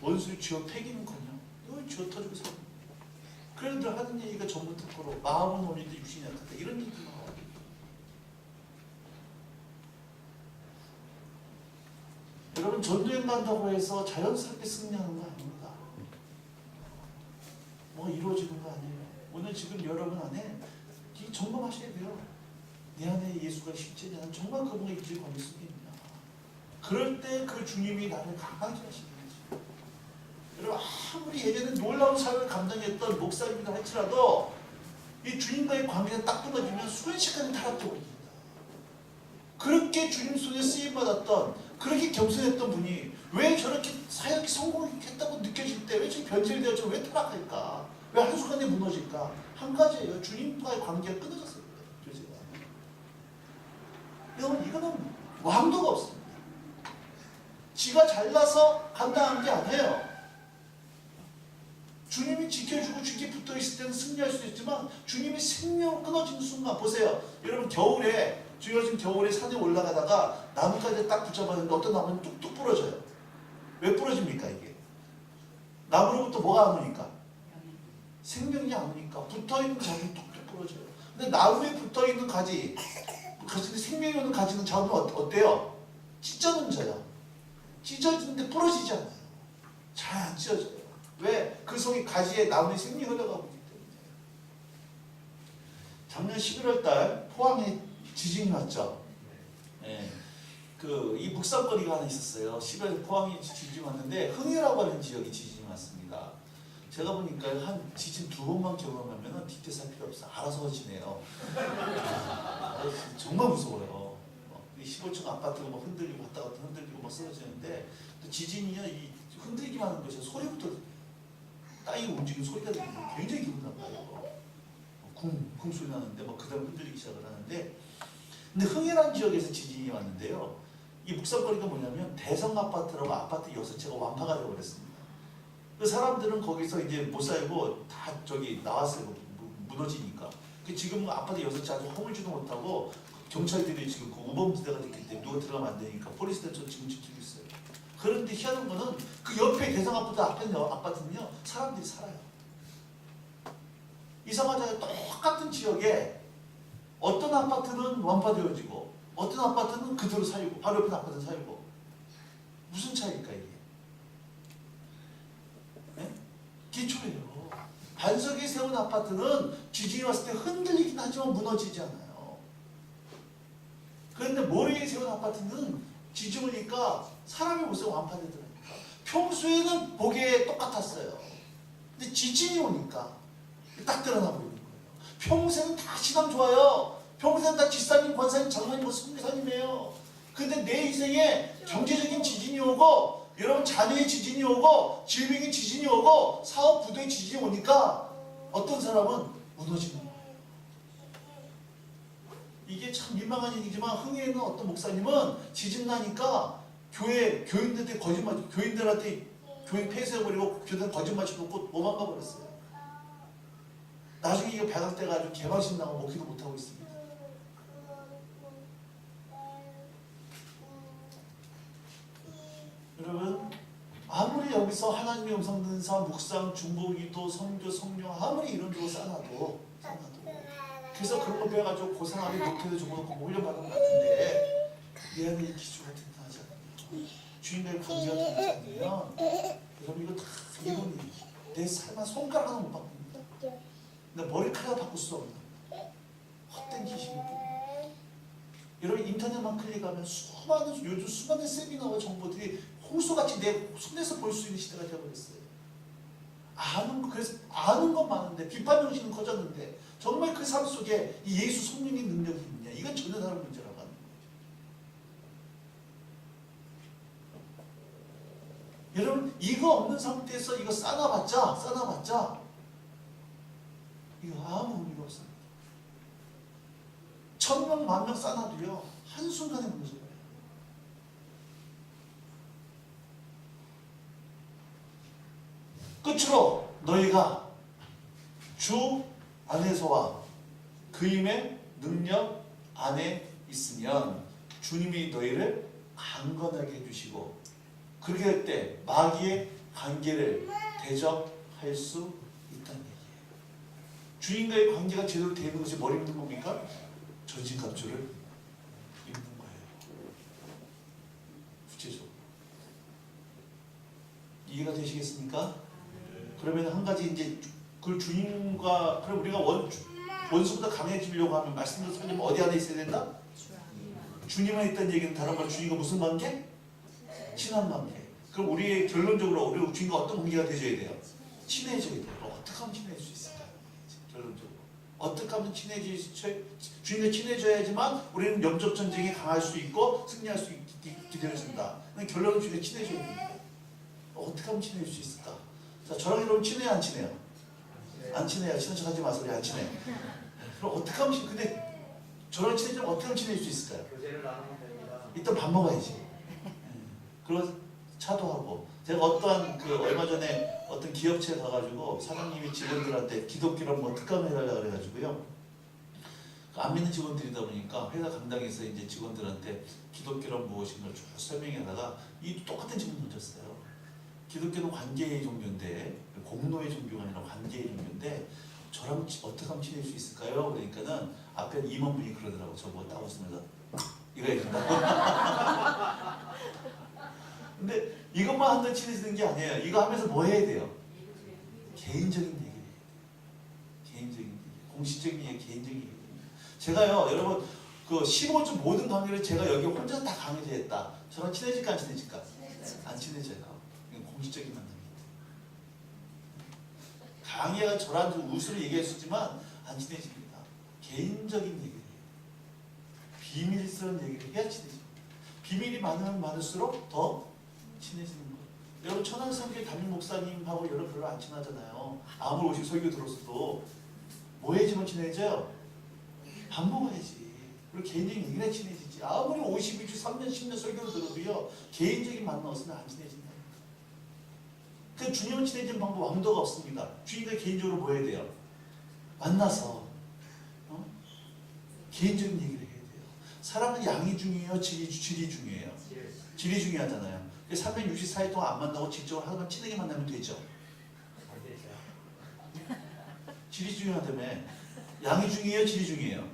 원수를 쥐어 패기는커녕 이걸 쥐어 터지고 살고. 그런들 하는 얘기가 전부 듣고로 마음은 오는데 육신이 약하다 이런 얘기가 나와요. 여러분 전도행 간다고 해서 자연스럽게 승리하는 거 아닙니다. 뭐 이루어지는 거 아니에요. 오늘 지금 여러분 안에 점검하셔야 돼요. 내 안에 예수가 실제냐, 정말 그분과 일주일 관계 속에 있냐. 그럴 때 그 주님이 나를 강하게 하시는 거지. 여러분 아무리 예전에 놀라운 삶을 감당했던 목사님이라 할지라도 이 주님과의 관계가 딱 끊어지면 순식간에 타락해버립니다. 그렇게 주님 손에 쓰임받았던, 그렇게 겸손했던 분이 왜 저렇게 사역이 성공했다고 느껴질 때 왜 저렇게 변질되어서 왜 타락할까? 왜 한순간에 무너질까? 한 가지예요. 주님과의 관계가 끊어졌어요. 여러분 이거는 왕도가 없습니다. 지가 잘나서 감당한 게 아니에요. 주님이 지켜주고 주께 붙어있을 때는 승리할 수도 있지만 주님이 생명 끊어지는 순간 보세요. 여러분 겨울에 저희가 지금 겨울에 산에 올라가다가 나뭇가지에 딱 붙잡았는데 어떤 나무는 뚝뚝 부러져요. 왜 부러집니까 이게? 나무로부터 뭐가 안 오니까? 생명이 안 오니까 붙어있는 가지는 뚝뚝 부러져요. 근데 나무에 붙어있는 가지 생명이 오는 가지는 잡으면 어때요? 찢어는 져요. 찢어지는데 부러지지 않아요. 잘 안 찢어져요. 왜? 그 속에 가지에 나무에 생명이 흘러가고 있기 때문에. 작년 11월달 포항에 지진이 왔죠. 네. 이 묵산거리가 하나 있었어요. 11월 포항에 지진이 왔는데 흥해라고 하는 지역에 지진이 왔습니다. 제가 보니까 한 지진 2번만 경험하면 뒷대살 필요 없어. 알아서 지내요. 정말 무서워요. 15층 아파트가 막 흔들리고 왔다 갔다 흔들리고 막 쓰러지는데 또 지진이요, 이 흔들기만 하는 것이 소리부터 땅이 움직이는 소리가 들리면 굉장히 기분 나빠요. 쿵쿵 소리 나는데 막 그다음 흔들리기 시작을 하는데, 근데 흥해란 지역에서 지진이 왔는데요. 이 묵산거리가 뭐냐면 대성 아파트라고 아파트 6채가 완파가 되어버렸습니다. 그 사람들은 거기서 이제 못 살고 다 저기 나왔어요. 무너지니까. 지금은 아파트 6채 아주 허물지도 못하고 경찰들이 지금 그 우범지대가 됐기 때문에 누가 들어가면 안 되니까 폴리스대처럼 지금 지키고 있어요. 그런데 희한한 거는 그 옆에 대성 아파트 아파트는요 사람들이 살아요. 이상하잖아요. 똑같은 지역에 어떤 아파트는 완파되어지고 어떤 아파트는 그대로 살고 바로 옆에 아파트는 살고. 무슨 차이일까 이게? 네? 기초예요. 반석에 세운 아파트는 지진이 왔을 때 흔들리긴 하지만 무너지지 않아요. 그런데 모래에 세운 아파트는 지진 오니까 사람의 모습이 완파되더라고요. 평소에는 보기에 똑같았어요. 근데 지진이 오니까 딱 드러나 보이는 거예요. 평소에는 다 신앙 좋아요. 평생 다 집사님, 권사님, 장로님, 선교사님이에요. 근데 내 인생에 경제적인 지진이 오고 여러분 자녀의 지진이 오고 질병의 지진이 오고 사업 부도의 지진이 오니까 어떤 사람은 무너지는 거예요. 이게 참 민망한 얘기지만 흥해있는 어떤 목사님은 지진 나니까 교인들한테 교인 폐쇄해버리고 교회는 거짓말 쳐놓고 도망가 버렸어요. 나중에 이거 발각돼가지고 개방신 나고 먹기도 못하고 있습니다. 여러분 아무리 여기서 하나님의 음성 듣는 사람 묵상, 중보기도, 선교, 성령 아무리 이런 데로 싸놔도 그래서 그런 거 배워가지고 고상하게 목회도 적어놓고 훈련받은 것 같은데 내 안에 이 기초가 튼튼하지 않으면 주인과의 관계가 튼튼하지 않으면 여러분 이거 다 이론이 내 삶한 손가락 하나 못 바꿉니다. 근데 머리카락 바꿀 수 없는 헛된 지식이기 때문에 여러분 인터넷만 클릭하면 요즘 수많은 세미나와 정보들이 홍수같이 내 손에서 볼 수 있는 시대가 되어버렸어요. 그래서 아는 건 많은데 비판 정신은 커졌는데 정말 그 삶 속에 이 예수 성령의 능력이 있느냐 이건 전혀 다른 문제라고 하는 거예요. 여러분 이거 없는 상태에서 이거 쌓아봤자 이거 아무 의미가 없습니다. 1000명, 10,000명 쌓아도요 한순간에 무너져요. 끝으로 너희가 주 안에서와 그임의 능력 안에 있으면 주님이 너희를 강건하게 해주시고 그렇게 될 때 마귀의 관계를 대적할 수 있다는 얘기예요. 주님과의 관계가 제대로 되는 것이 뭘 입는 겁니까? 전신갑주를 입는 거예요. 구체적으로 이해가 되시겠습니까? 그러면 한 가지 이제 그 주님과 그럼 우리가 원수보다 강해지려고 하면 말씀대로 살려면 어디 안에 있어야 된다? 주님 안에 있다는 얘기는 다른 말 주님과 무슨 관계? 친한 관계. 그럼 우리의 결론적으로 우리 주님과 어떤 관계가 되어야 돼요? 친해져야 돼요. 어떻게 하면 친해질 수 있을까요? 결론적으로 어떻게 하면 주님과 친해져야지만 우리는 영적 전쟁에 강할 수 있고 승리할 수 있게 되어진다. 결론은 주님과 친해져야 됩니다. 어떻게 하면 친해질 수 있을까? 자, 저랑 여러분 친해요, 안 친해요? 안 친해요. 친한 척 하지 마세요. 안 친해. 그럼 어떻게 하면 근데 저랑 친해지면 어떻게 하면 친해질 수 있을까요? 교제를 나누면 됩니다. 일단 밥 먹어야지. 그리고 차도 하고. 제가 어떠한 얼마 전에 어떤 기업체에 가가지고 사장님이 직원들한테 기독교란 뭐 특강을 해달라 그래가지고요. 안 믿는 직원들이다 보니까 회사 강당에서 이제 직원들한테 기독교란 무엇인가를 쭉 설명하다가 이 똑같은 질문 던졌어요. 기독교는 관계의 종교인데 공로의 종교가 아니라 관계의 종교인데 저랑 어떻게 하면 친해질 수 있을까요? 그러니까는 앞에 임원분이 그러더라고. 저보고 딱 웃으면서 이거 얘기한다. 근데 이것만 한다고 친해지는 게 아니에요. 이거 하면서 뭐 해야 돼요? 개인적인 얘기를 해야 돼요. 개인적인 얘기. 공식적인 얘기, 개인적인 얘기. 제가요 여러분 그 15주 모든 관계를 제가 여기 혼자 다 강요했다. 저랑 친해질까 안 친해질까? 안 친해져요. 공식적인 만남입니다. 강의가 저랑 우스로 얘기했었지만 안 친해집니다. 개인적인 얘기를 해요. 비밀스러운 얘기를 해야 친해집니다. 비밀이 많으면 많을수록 더 친해지는 거예요. 여러분 천안성교회 담임 목사님하고 여러분 별로 안 친하잖아요. 아무리 오시고 설교 들었어도 뭐 해야지만 친해져요? 밥 먹어야지. 그리고 개인적인 얘기나 친해지지. 아무리 52주 3년 10년 설교를 들어도요 개인적인 만남 없으면 안 친해진다. 그 주님을 친해지는 방법 왕도가 없습니다. 주님과 개인적으로 뭐 해야 돼요? 만나서 개인적인 얘기를 해야 돼요. 사람은 양이 중요해요? 질이 중요해요? 질이 중요하잖아요. 364일 동안 안 만나고 질적으로 하나만 친하게 만나면 되죠. 질이 중요하다며. 양이 중요해요? 질이 중요해요?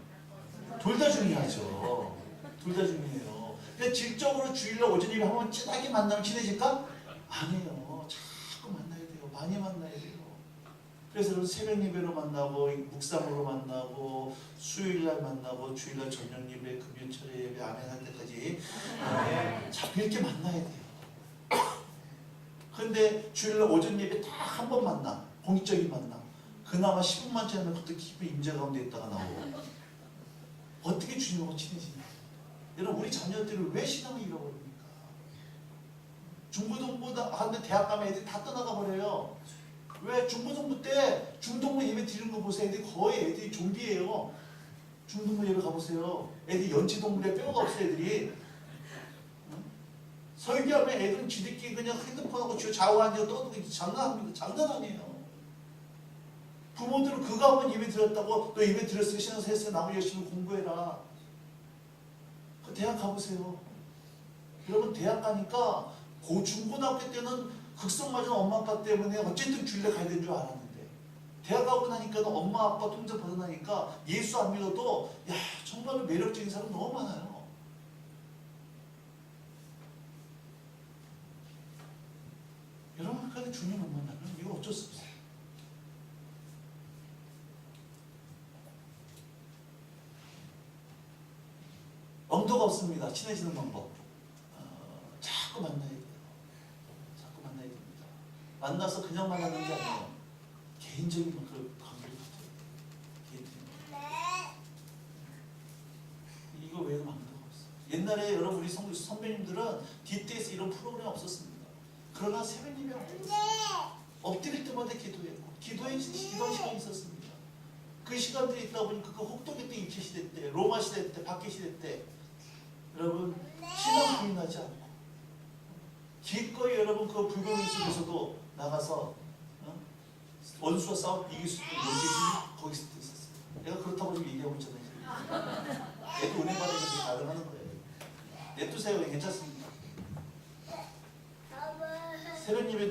둘 다 중요하죠. 둘 다 중요해요. 그러니까 질적으로 주일날 오전 예배 한번 진하게 만나면 친해질까? 아니에요. 자꾸 만나야 돼요. 많이 만나야 돼요. 그래서 여러분 새벽 예배로 만나고 묵상으로 만나고 수요일날 만나고 주일날 저녁 예배, 금요 철회 예배 아멘 할 때까지 자꾸 이렇게 만나야 돼요. 그런데 주일날 오전 예배 딱 한 번 만나. 공식적인 만남. 그나마 10분만 지나면 그것도 깊이 임재 가운데 있다가 나오고 어떻게 주님하고 친해지냐? 여러분 우리 자녀들을 왜 신앙을 잃어버립니까? 중고등부다 하는데 대학 가면 애들이 다 떠나가 버려요. 왜? 중고등부 때 중동부 예배 드리는 거 보세요. 애들이 좀비예요. 중동부 예배 가보세요. 애들이 연체동물에 뼈가 없어요. 애들이. 응? 설교하면 애들은 지들끼리 그냥 핸드폰하고 좌우 앉아 떠들고 장난합니다. 장난 아니에요. 부모들은 그거 한번 예배 드렸다고 너 예배 드렸으니까 신앙생활 했으니까 나무 열심히 공부해라. 그 대학 가보세요. 여러분 대학 가니까 중고등학교 때는 극성 맞은 엄마 아빠 때문에 어쨌든 주일에 가야 되는 줄 알았는데 대학 가고 나니까 엄마 아빠 통제 받아나니까 예수 안 믿어도 야 정말로 매력적인 사람 너무 많아요. 여러분 그런데 주님 못 만나면 이거 어쩔 수 없어요. 언도가 없습니다. 친해지는 방법. 자꾸 만나야 돼요. 자꾸 만나야 됩니다. 만나서 그냥 만나는 게 아니에요. 개인적인 그 관계를 가져야 돼요. 개인적인. 이거 외에는 방도가 없어요. 옛날에 여러분 우리 선배님들은 DT에서 이런 프로그램 없었습니다. 그러나 새벽 예배 엎드릴 때마다 기도했고 기도의 시간이 있었습니다. 그 시간들이 있다 보니까 그 혹독했던 일제 시대 때, 로마 시대 때, 박해 시대 때 여러분 신앙 부인하지 않고 기꺼이 여러분 그 불경의 속에서도 나가서 원수와 싸워 이길 수 있는 용기심이 거기서 있었어요. 내가 그렇다고 지금 얘기하고 있잖아요. 내도 은혜 받으면 그게 가능하는 거예요. 내두세요. 괜찮습니다. 새벽 예배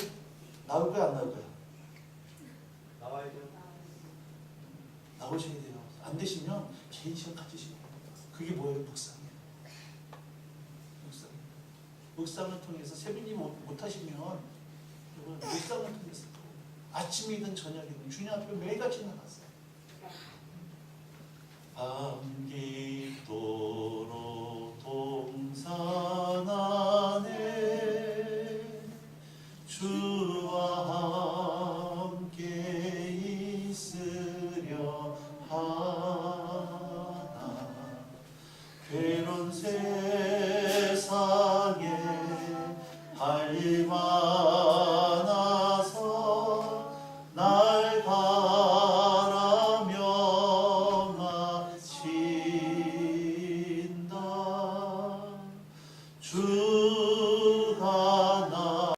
나올 거야 안 나올 거야? 나와야죠. 나오셔야 돼요. 안 되시면 개인 시간 가지시고 그게 뭐예요? 묵상이에요. 묵상을 통해서 새벽이 못 하시면 여러분 묵상을 통해서 아침이든 저녁이든 주님 앞에 매일같이 나가세요. 밤깃도로 동산 안에 주와 함께 있으려 하나 괴로운 세상에 밟아나서 날 바라며 마친다. 주가 나와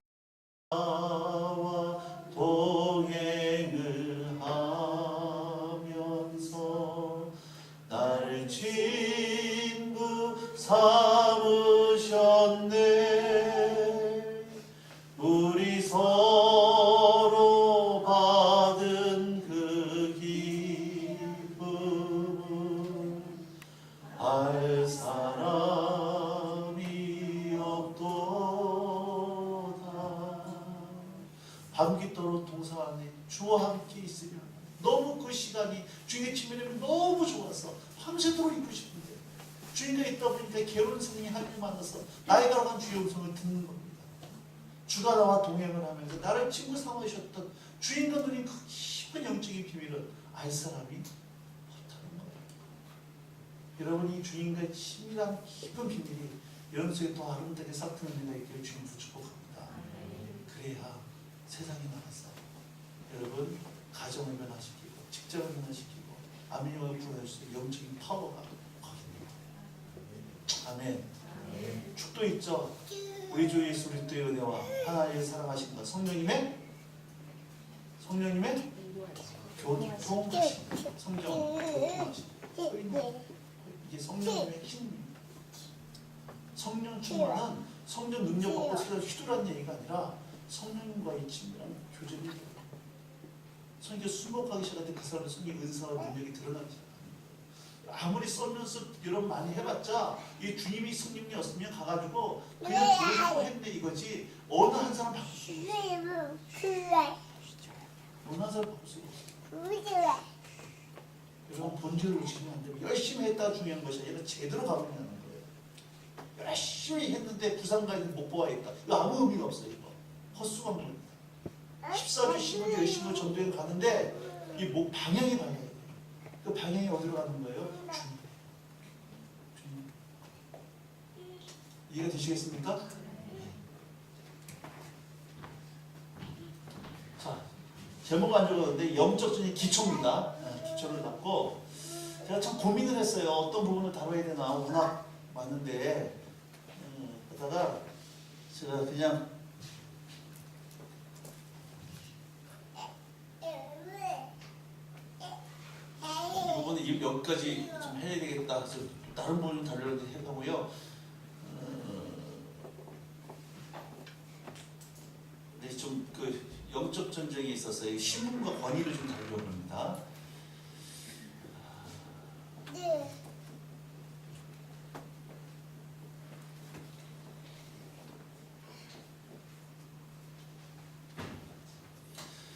동행을 하면서 나를 친구 삼으셨네. 우리 서로 받은 그 기쁨은 알 사람이 없도다. 밤깃도로 동산 안에 주와 함께 있으면 너무 그 시간이 주님의 친밀함이 너무 좋아서 밤새도록 있고 싶은데 주님과 있다 보니까 괴로운 생명이 하나님을 만나서 나의 가라간 주의 음성을 듣는 겁니다. 주가 나와 동행을 하면서 나를 친구 삼으셨던 주인과 누린 그 깊은 영적인 비밀을 알 사람이 없다는 거예요. 여러분이 주님과의 친밀한 깊은 비밀이 여러분 속에 더 아름답게 싹트는 은혜가 있기를 주님으로 축복합니다. 그래야 세상에 나가서 여러분 가정을 변화시키고 직장을 변화시키고 아멘을 부여할 수 있는 영적인 파워가 거기입니다. 아멘. 축도 있죠. 우리 주 예수 그리스도의 은혜와 하나님의 사랑하심과 성령님의 교통하심, 성령 교통하심. 이게 성령님의 힘입니다. 성령 충만은 성령 능력 받고 세상을 휘두르는 얘기가 아니라 성령님과의 친밀한 교제를 해요. 성령 수목하기 시작할 때 그 사람의 성령 은사와 능력이 드러나기 시작합니다. 아무리 썰면서 여러분 많이 해봤자 이 주님이 성령이었으면 가가지고 그냥 들으시고 했네 이거지 어느 한 사람 바꿀 수 없어요. 어느 한 사람 바꿀 수 없어요. 여러분 본질을 의식하면 안 되고 열심히 했다가 중요한 것이 아니라 제대로 가면 하는 거예요. 열심히 했는데 부산까지 못 보아있다. 이거 아무 의미가 없어요. 이거 헛수고입니다. 14주 15주 열심히 전도에 가는데 이 방향이 달라야 돼요. 그 방향이 어디로 가는 거예요? 주님. 이해가 되시겠습니까? 자, 제목 안 적었는데 영적 전쟁 기초입니다. 기초를 잡고 제가 참 고민을 했어요. 어떤 부분을 다뤄야 되나 워낙 많은데 그러다가 제가 그냥 이 부분은 여기까지 좀 해야 되겠다. 그래서 다른 부분 좀 다루려고 해보고요. 네, 좀 그 영적 전쟁에 있어서 이 신분과 권위를 좀 다루려고 합니다.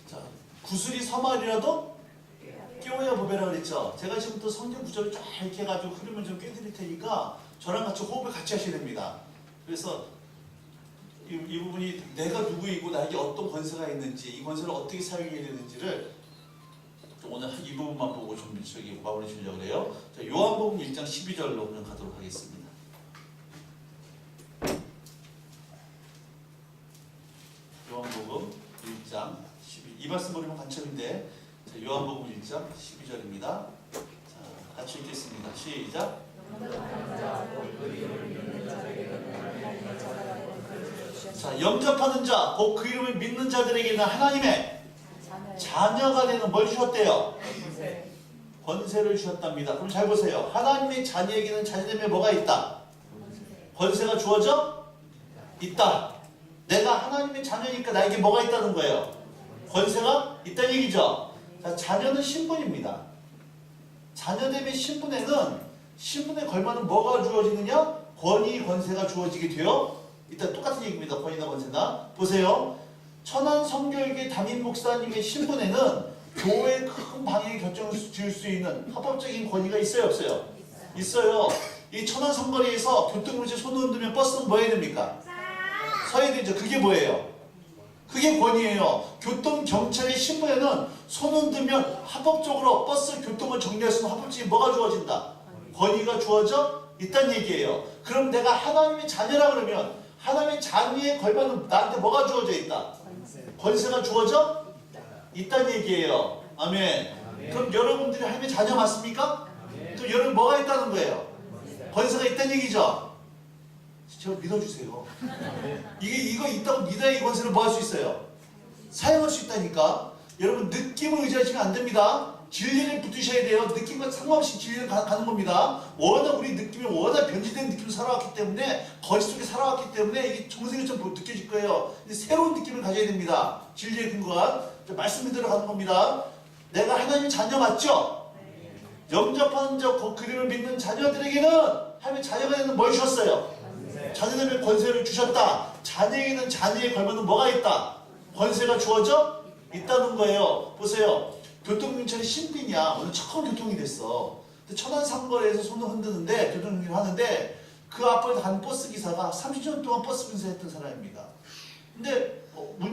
자, 구슬이 서말이라도 깨워야 보배라 그랬죠. 제가 지금부터 성경 구절을 쫙 이렇게 해가지고 흐름을 좀 깨드릴 테니까 저랑 같이 호흡을 같이 하셔야 됩니다. 그래서 이 부분이 내가 누구이고 나에게 어떤 권세가 있는지 이 권세를 어떻게 사용해야 되는지를 오늘 이 부분만 보고 좀 저기 마무리 주려고 그래요. 자, 요한복음 1장 12절로 그냥 가도록 하겠습니다. 요한복음 1장 12. 이 말씀 보려면 간첩인데 자, 요한복음 1장 12절입니다. 자, 같이 읽겠습니다. 시작. 자, 영접하는 자, 곧 그 이름을 믿는 자들에게는 하나님의 자녀가 되는 뭘 주셨대요? 권세를 주셨답니다. 그럼 잘 보세요. 하나님의 자녀에게는 자녀됨에 뭐가 있다? 권세가 주어져? 있다. 내가 하나님의 자녀니까 나에게 뭐가 있다는 거예요? 권세가 있다는 얘기죠. 자, 자녀는 신분입니다. 자녀됨의 신분에는 신분에 걸맞는 뭐가 주어지느냐? 권위, 권세가 주어지게 되어 일단 똑같은 얘기입니다. 권위나 권세나. 보세요. 천안 성결교 담임 목사님의 신분에는 교회의 큰 방향의 결정을 지을 수 있는 합법적인 권위가 있어요, 없어요? 있어요. 이 천안 성거리에서 교통문제 손을 흔들면 버스는 뭐 해야 됩니까? 서야 되죠. 그게 뭐예요? 그게 권위예요. 교통경찰의 신분에는 손 흔들면 합법적으로 버스 교통을 정리할 수 있는 합법적인 뭐가 주어진다? 권위가 주어져 있다는 얘기예요. 그럼 내가 하나님의 자녀라 그러면 하나님의 자녀에 걸맞는 나한테 뭐가 주어져 있다? 권세가 주어져 있다는 얘기예요. 아멘. 그럼 여러분들이 하나님의 자녀 맞습니까? 그럼 여러분 뭐가 있다는 거예요? 권세가 있다는 얘기죠. 제가 믿어주세요. 이거 있다고 믿어야 이 권세를 뭐 할 수 있어요? 사용할 수 있다니까. 여러분 느낌을 의지하시면 안 됩니다. 진리를 붙으셔야 돼요. 느낌과 상관없이 진리를 가는 겁니다. 워낙 우리 느낌이 워낙 변질된 느낌으로 살아왔기 때문에 거짓 속에 살아왔기 때문에 이게 정색처럼 느껴질 거예요. 근데 새로운 느낌을 가져야 됩니다. 진리의 근거가 말씀 그대로 가는 겁니다. 내가 하나님의 자녀 맞죠? 영접하는 자, 그 이름을 믿는 자녀들에게는 하나님의 자녀가 되는 뭘 주셨어요? 자녀들에게 권세를 주셨다. 자녀에게는 자녀에 걸맞는 뭐가 있다? 권세가 주어져 있다는 거예요. 보세요. 교통경찰이 신빈이야. 오늘 처음 교통이 됐어. 근데 천안 상거리에서 손을 흔드는데 교통경찰을 하는데 그 앞에 간 버스 기사가 30년 동안 버스 운전했던 사람입니다. 근데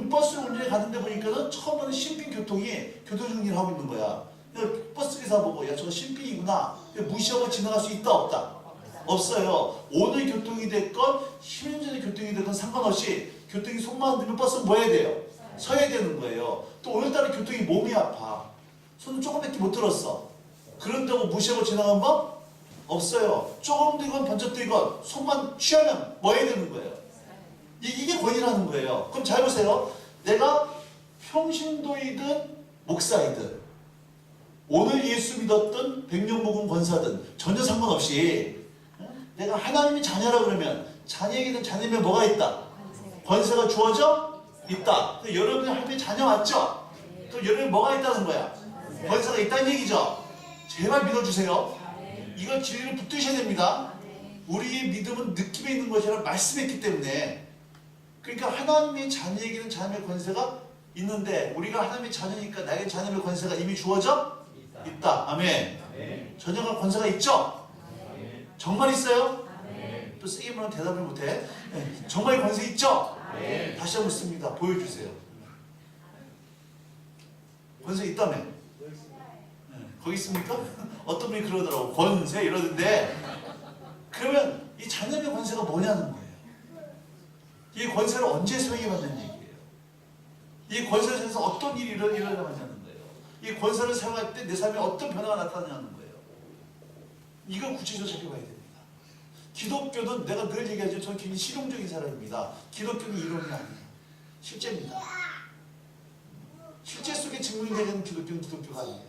버스를 운전해 가는데 보니까는 처음에는 신빈 교통이 교통정리를 하고 있는 거야. 버스 기사 보고 야 저거 신빈이구나. 무시하고 지나갈 수 있다 없다? 없어요. 오늘 교통이 됐건 10년 전에 교통이 됐건 상관없이 교통이 손만 흔들면 버스는 뭐 해야 돼요? 서야 되는 거예요. 또 오늘따라 교통이 몸이 아파. 손을 조금밖에 못 들었어. 그런다고 무시하고 지나간 거? 없어요. 조금 들건 번쩍 들건 손만 취하면 뭐 해야 되는 거예요? 이게 권위라는 거예요. 그럼 잘 보세요. 내가 평신도이든 목사이든 오늘 예수 믿었든 백년복음 권사든 전혀 상관없이 내가 하나님의 자녀라 그러면 자녀에게는 자녀에 뭐가 있다? 권세가 주어져 있다. 여러분이 하나님의 자녀 맞죠? 또 여러분이 뭐가 있다는 거야? 권세가 있다는 얘기죠. 제발 믿어주세요. 이걸 진리를 붙드셔야 됩니다. 우리의 믿음은 느낌에 있는 것이 아니라 말씀에 있기 때문에. 그러니까 하나님의 자녀에게는 자녀의 권세가 있는데 우리가 하나님의 자녀니까 나에게 자녀의 권세가 이미 주어져 있다. 아멘. 자녀가 권세가 있죠? 정말 있어요? 또 세게 물으면 대답을 못해. 정말 권세 있죠? 다시 한번 묻습니다. 보여주세요. 권세 있다며? 거기 있습니까? 어떤 분이 그러더라고. 권세 이러는데 그러면 이 자녀의 권세가 뭐냐는 거예요. 이 권세를 언제 소유받는 얘기예요? 이 권세를 통해서 어떤 일이 일어나냐는 거예요. 이 권세를 사용할 때 내 삶에 어떤 변화가 나타나냐는 거예요. 이걸 구체적으로 살펴봐야 됩니다. 기독교는 내가 늘 얘기하죠. 저는 굉장히 실용적인 사람입니다. 기독교는 이론이 아니에요. 실제입니다. 실제 속에 증명되는 기독교는 기독교가 아니에요.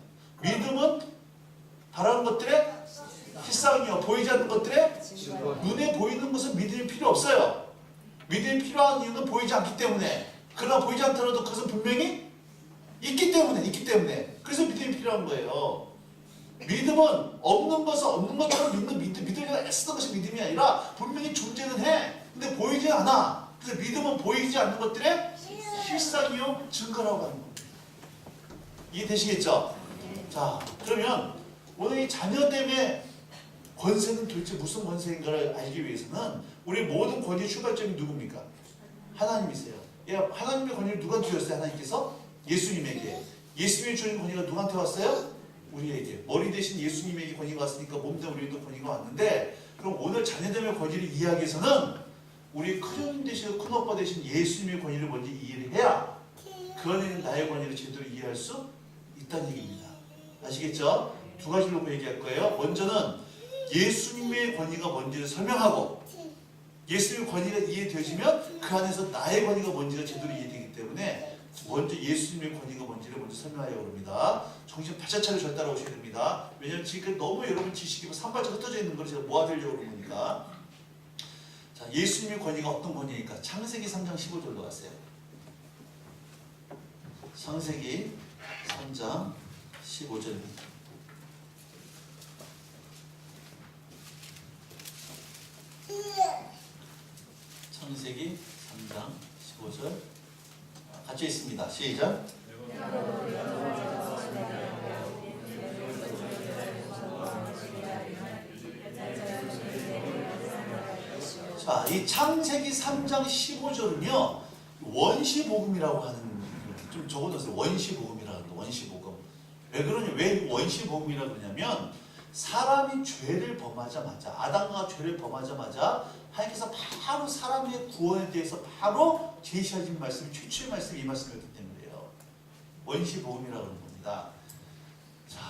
믿음은 바라는 것들의 실상이요. 보이지 않는 것들의 눈에 보이는 것은 믿음이 필요 없어요. 믿음이 필요한 이유는 보이지 않기 때문에. 그러나 보이지 않더라도 그것은 분명히 있기 때문에. 그래서 믿음이 필요한 거예요. 믿음은 없는 것은 없는 것처럼 믿으려고 애쓰는 것이 믿음이 아니라 분명히 존재는 해. 근데 보이지 않아. 그래서 믿음은 보이지 않는 것들의 실상이요 증거라고 하는 겁니다. 이해되시겠죠? 자, 그러면 오늘 이 자녀됨의 권세는 도대체 무슨 권세인가를 알기 위해서는 우리 모든 권위의 출발점이 누굽니까? 하나님이세요. 하나님의 권위를 누구한테 주셨어요? 하나님께서? 예수님에게. 예수님이 주신 권위가 누구한테 왔어요? 우리에게. 머리 대신 예수님에게 권위가 왔으니까 몸된 우리도 권위가 왔는데, 그럼 오늘 자녀됨의 권위를 이해하기 위해서는 우리 큰형 대신 큰오빠 대신 예수님의 권위를 먼저 이해를 해야 그 안에 있는 나의 권위를 제대로 이해할 수 있다는 얘기입니다. 아시겠죠? 두 가지로 놓고 얘기할 거예요. 먼저는 예수님의 권위가 뭔지를 설명하고, 예수님의 권위가 이해되어지면 그 안에서 나의 권위가 뭔지가 제대로 이해되기 때문에 먼저 예수님의 권위가 뭔지를 먼저 설명하려고 합니다. 정신 바짝 차려 절 따라오셔야 됩니다. 왜냐하면 지금 너무 여러분 지식이 산발적 흩어져 있는 걸 제가 모아드리려고 그런 거니까. 자, 예수님의 권위가 어떤 권위입니까? 창세기 3장 15절로 가세요. 창세기 3장 15절입니다. 창세기 3장 15절 같이 있습니다. 시작. 자, 이 창세기 3장 15절은요 원시복음이라고 하는, 좀 적어놓으세요. 원시복음이라고 합니다. 원시복음. 왜 그러냐? 왜 원시복음이라고 그러냐면 사람이 죄를 범하자마자, 아담과 죄를 범하자마자 하나님께서 바로 사람의 구원에 대해서 바로 제시하신 말씀이 최초의 말씀이 이 말씀이었기 때문에요. 원시복음이라고 하는 겁니다. 자,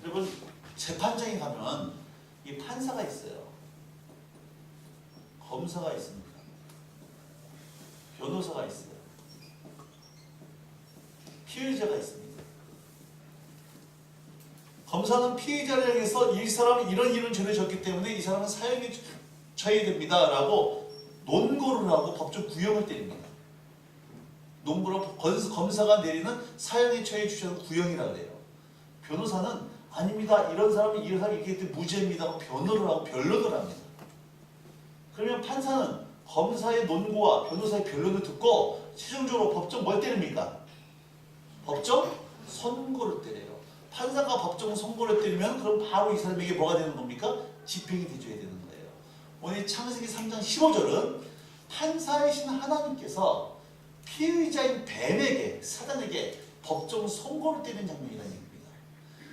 여러분 재판장에 가면 이 판사가 있어요. 검사가 있습니다. 변호사가 있어요. 피의자가 있습니다. 검사는 피의자를 향해서 이 사람은 이런 죄를 졌기 때문에 이 사람은 사형에 처해야 됩니다 라고 논고를 하고 법적 구형을 때립니다. 논고로 검사가 내리는 사형에 처해 주셔서 구형이라고 해요. 변호사는 아닙니다. 이런 사람이 이렇게 했기 때문에 무죄입니다 하고 변호를 하고 변론을 합니다. 그러면 판사는 검사의 논고와 변호사의 변론을 듣고 최종적으로 법정 뭘 때립니까? 법정 선고를 때려요. 판사가 법정 선고를 때리면 그럼 바로 이 사람에게 뭐가 되는 겁니까? 집행이 돼줘야 되는 거예요. 오늘 창세기 3장 15절은 판사이신 하나님께서 피의자인 뱀에게, 사단에게 법정 선고를 때리는 장면이라는 얘기입니다.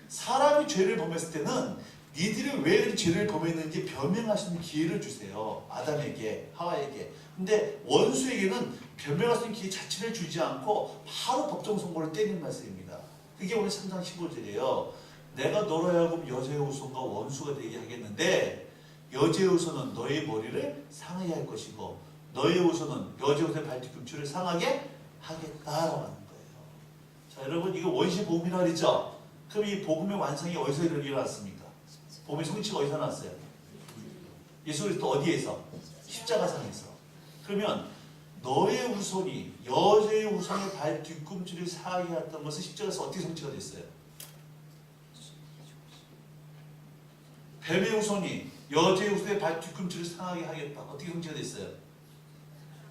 사람이 죄를 범했을 때는 니들이 왜 죄를 범했는지 변명할 수 있는 기회를 주세요. 아담에게, 하와에게. 근데 원수에게는 변명할 수 있는 기회 자체를 주지 않고 바로 법정 선고를 때리는 말씀입니다. 그게 오늘 3장 15절이에요. 내가 너로 하여금 여자의 후손과 원수가 되게 하겠는데 여자의 후손은 너의 머리를 상하게 할 것이고 너의 후손은 여자의 후손의 발뒤꿈치를 상하게 하겠다라고 하는 거예요. 자, 여러분 이거 원시복음이라고 그랬죠? 그럼 이 복음의 완성이 어디서 일어났습니까? 복음의 성취가 어디서 나왔어요? 예수 그리스도 어디에서? 십자가상에서. 그러면 너의 후손이 여자의 후손의 발 뒤꿈치를 상하게 했던 것은 십자가에서 어떻게 성취가 됐어요? 뱀의 후손이 여자의 후손의 발 뒤꿈치를 상하게 하겠다. 어떻게 성취가 됐어요?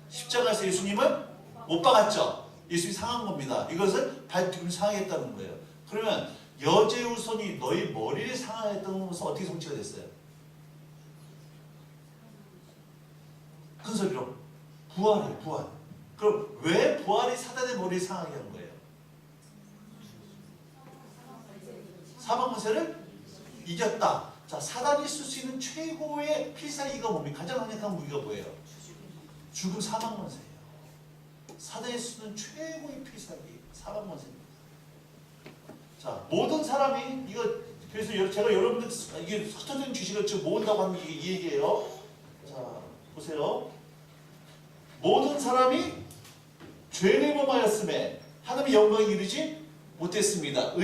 십자가에서 예수님을 못 박았죠? 예수님이 상한 겁니다. 이것을 발 뒤꿈치 상하게 했다는 거예요. 그러면 여자의 후손이 너희 머리를 상하게 했다는 것은 어떻게 성취가 됐어요? 큰 소리로 부활이에요. 부활. 그럼 왜 부활이 사단의 머리를 상하게 한 거예요? 사망 권세를 이겼다. 자, 사단이 쓸 수 있는 최고의 필살기가 뭡니까? 가장 강력한 무기가 뭐예요? 죽음 사망권세예요. 사단의 수는 최고의 필살기 사망권세입니다. 자, 모든 사람이 이거 그래서 제가 여러분들 이게 흩어진 지식을 지금 모은다고 하는 게 이 얘기예요. 자, 보세요. 모든 사람이 죄를 범하였음에 하나님의 영광에 이르지 못했습니다.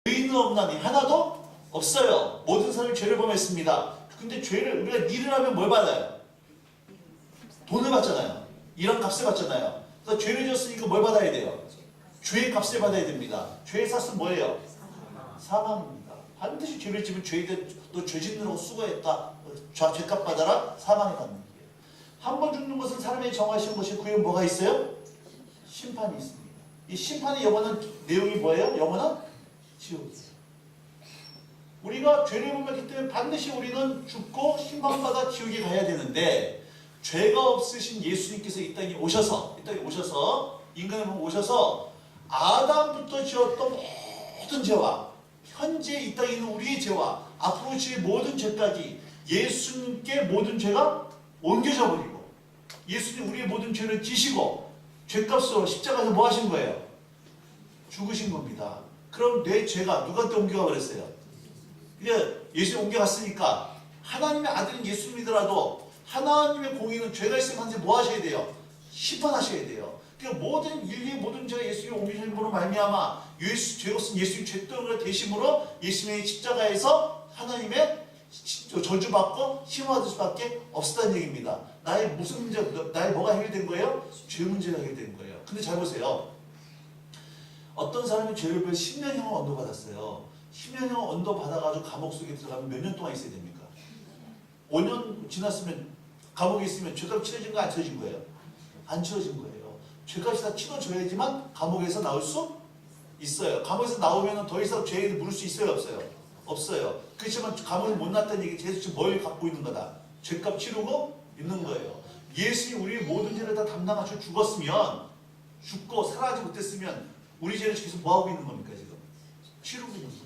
의인은 없나니 하나도 없어요. 모든 사람이 죄를 범했습니다. 근데 죄를 우리가 일을 하면 뭘 받아요? 돈을 받잖아요. 일한 값을 받잖아요. 그래서 죄를 지었으니까 뭘 받아야 돼요? 죄의 값을 받아야 됩니다. 죄의 삭은 뭐예요? 사망입니다. 반드시 죄를 지면 너 죄 짓느라고 수고했다. 죄값 받아라. 사망에 받는 거예요. 한 번 죽는 것은 사람이 정하신 것이 그 후에 뭐가 있어요? 심판이 있습니다. 이 심판의 영원한 내용이 뭐예요? 영원한 지옥이에요. 우리가 죄를 범했기 때문에 반드시 우리는 죽고 심판받아 지옥에 가야 되는데 죄가 없으신 예수님께서 이 땅에 오셔서 인간의 몸 오셔서 아담부터 지었던 모든 죄와 현재 이 땅에 있는 우리의 죄와 앞으로 지을 모든 죄까지 예수님께 모든 죄가 옮겨져 버리고 예수님 우리의 모든 죄를 지시고 죄값으로 십자가에서 뭐 하신 거예요? 죽으신 겁니다. 그럼 내 죄가 누구한테 옮겨가 버렸어요? 그냥 예수님 옮겨갔으니까 하나님의 아들인 예수님이더라도 하나님의 공의는 죄가 있으면 한테 뭐 하셔야 돼요? 심판하셔야 돼요. 그러니까 모든 인류의 모든 죄가 예수님이 옮기심으로 말미암아 죄 없은 예수님 죄덩이를 대심으로 예수님의 십자가에서 하나님의 저주받고 심판받을 수밖에 없었다는 얘기입니다. 나의 무슨 문제, 나의 뭐가 해결된 거예요? 죄 문제가 해결된 거예요. 근데 잘 보세요. 어떤 사람이 죄를 벌 10년형을 언도받았어요. 10년형을 언도받아가지고 감옥 속에 들어가면 몇 년 동안 있어야 됩니까? 5년 지났으면 감옥에 있으면 죄값 치러진 거 안 치러진 거예요? 안 치러진 거예요. 죄값이 다 치러져야지만 감옥에서 나올 수 있어요. 감옥에서 나오면 더 이상 죄에 물을 수 있어요? 없어요? 없어요. 그렇지만 감옥에 못 났다는 얘기 계속 지금 뭘 갖고 있는 거다? 죄값 치르고 있는 거예요. 예수님이 우리의 모든 죄를 다 담당하시고 죽었으면 죽고 살아나지 못했으면 우리 죄를 계속 뭐하고 있는 겁니까 지금? 치르고 있는 거예요.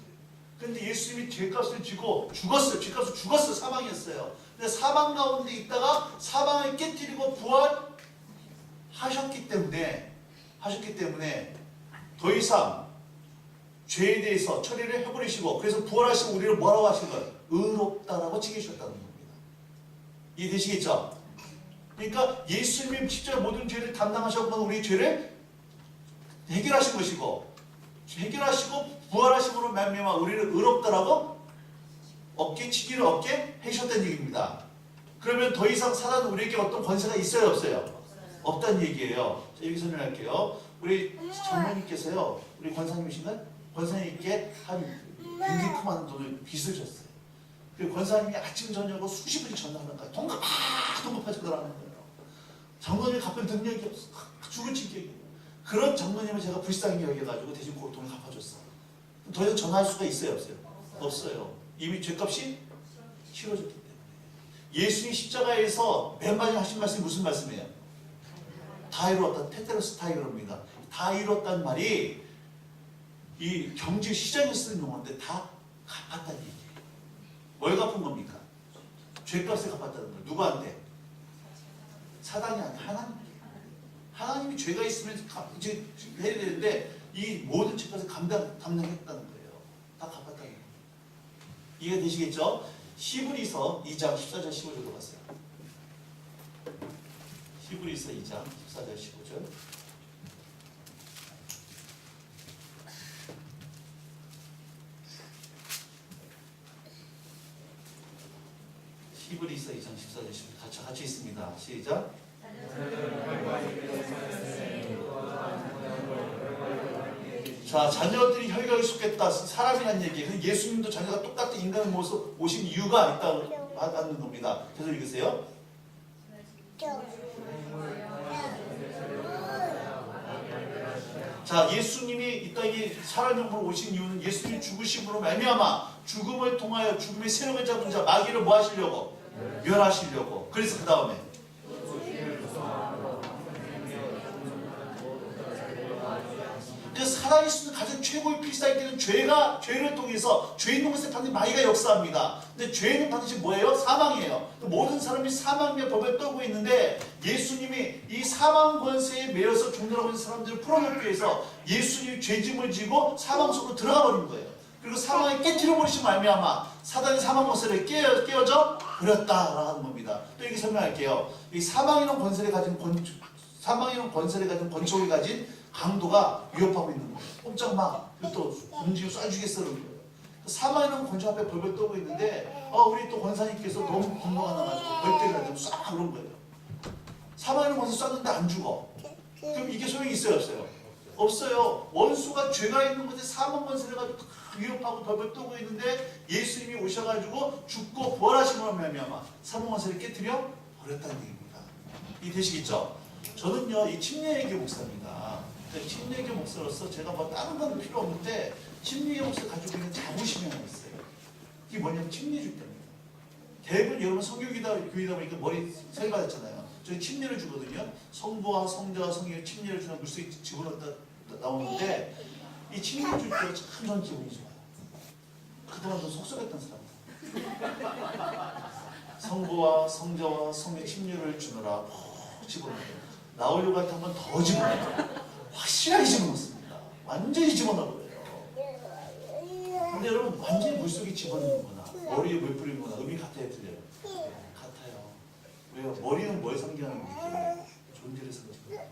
그런데 예수님이 죄값을 지고 죽었어요. 죄값을 죽었어요. 사망이었어요. 근데 사망 가운데 있다가 사망을 깨뜨리고 부활하셨기 때문에 더 이상 죄에 대해서 처리를 해버리시고 그래서 부활하시고 우리를 뭐라고 하신 거예요? 의롭다라고 칭해주셨다는 겁니다. 이해되시겠죠? 그러니까 예수님이 십자가 모든 죄를 담당하셨고 우리의 죄를 해결하신 것이고 해결하시고 부활하심으로 말미암아 우리를 의롭다라고 어깨치기를 얻게 해주셨다는 얘기입니다. 그러면 더 이상 사단은 우리에게 어떤 권세가 있어요? 없어요? 없다는 얘기예요. 자, 여기 설명할게요. 우리 장모님께서요. 우리 권사님이신가요? 권사님께 한 굉장히 그만 돈을 빚을 졌어요. 그리고 권사님이 아침 저녁으로 수십 분이 전화하는 거예요. 동급하 전화하는 거예요. 장모님이 갚을 능력이 없어. 죽을 지경이에요. 그런 장모님을 제가 불쌍히 여겨가지고 대신 그 돈을 갚아줬어. 더 이상 전화할 수가 있어요? 없어요? 없어요. 이미 죄값이 치러졌기 때문에. 예수님 십자가에서 맨 마지막 하신 말씀이 무슨 말씀이에요? 다 이루었다. 테테로스 타이로입니다. 다 이루었다는 말이 이 경제 시장에 쓰는 용어인데 다 갚았다는 얘기예요. 뭘 갚은 겁니까? 죄값을 갚았다는 거예요. 누구한테? 사단이 아니라 하나님께. 하나님이 죄가 있으면 이제 해야 되는데 이 모든 죄값을 감당했다는 거예요. 다 갚았다는 거예요. 이해되시겠죠? 히브리서 2장 14절 15절로 갔어요. 히브리서 2장 14절 15절. 히브리서 2장 14절 15절 같이 있습니다. 시작. 자, 자녀들이 혈격이 속했다. 사람이란 얘기예요. 예수님도 자녀가 똑같은 인간의 모습 오신 이유가 있다고 하는 겁니다. 계속 읽으세요. 자, 예수님이 이 땅에 사람의 몸으로 오신 이유는 예수님이 죽으심으로 말미암아 죽음을 통하여 죽음의 세력을 잡은 자 마귀를 뭐 하시려고? 멸하시려고. 그래서 그 다음에 살아있는 가장 최고의 필살기는 죄를 통해서 죄 있는 것에 반드시 마귀가 역사합니다. 근데 죄는 반드시 뭐예요? 사망이에요. 모든 사람이 사망의 법에 떨고 있는데 예수님이 이 사망 권세에 매여서 종노하고 있는 사람들을 풀어놓기 위해서 예수님이 죄짐을 지고 사망 속으로 들어가 버린 거예요. 그리고 사망에 깨트려 버리신 말미암아 사단이 사망 권세를 깨어져 버렸다라고 하는 겁니다. 또 이렇게 설명할게요. 이 사망이라는 권세를 가진 권총이 가진 강도가 위협하고 있는 거예요. 꼼짝 마. 또 움직이고 쏴주겠어는 거예요. 사망이라는 권총 앞에 벌벌 떠고 있는데 우리 또 권사님께서 너무 분노가 나가지고 벌떼를 가지고 쏴 그런 거예요. 사망이라는 권세 쐈는데 안 죽어. 그럼 이게 소용이 있어요 없어요? 없어요. 원수가 죄가 있는 곳에 사망 권세를 가지고 위협하고 벌벌 떠고 있는데 예수님이 오셔가지고 죽고 부활하심으로 말미암아 사망 권세를 깨트려 버렸다는 얘기입니다. 이 되시겠죠? 저는요 이 침례교회 목사입니다. 침례교회 목사로서 제가 뭐 다른 건 필요 없는데 침례교회 목사 가지고 있는 자부심이 하나 있어요. 이게 뭐냐면 침례 줄 때입니다. 대부분 여러분 성교기다 교회다 보니까 머리 설 받았잖아요. 저희 침례를 주거든요. 성부와 성자와 성령의 침례를 주는 물속에 집어넣다 나오는데 이 침례 줄 때 참 저는 기분이 좋아요. 그동안 좀 속썩였던 사람. 성부와 성자와 성령의 침례를 주느라 집어넣어요. 나오려고 할 때 한 번 더 집어넣어요. 확실하게 집어넣습니다. 완전히 집어넣어요. 근데 여러분 완전히 물속에 집어넣는구나. 머리에 물 뿌리는구나. 의미 같아요, 틀려요? 같아요. 왜요? 머리는 뭘 상징하는 거예요? 존재를 상징해요.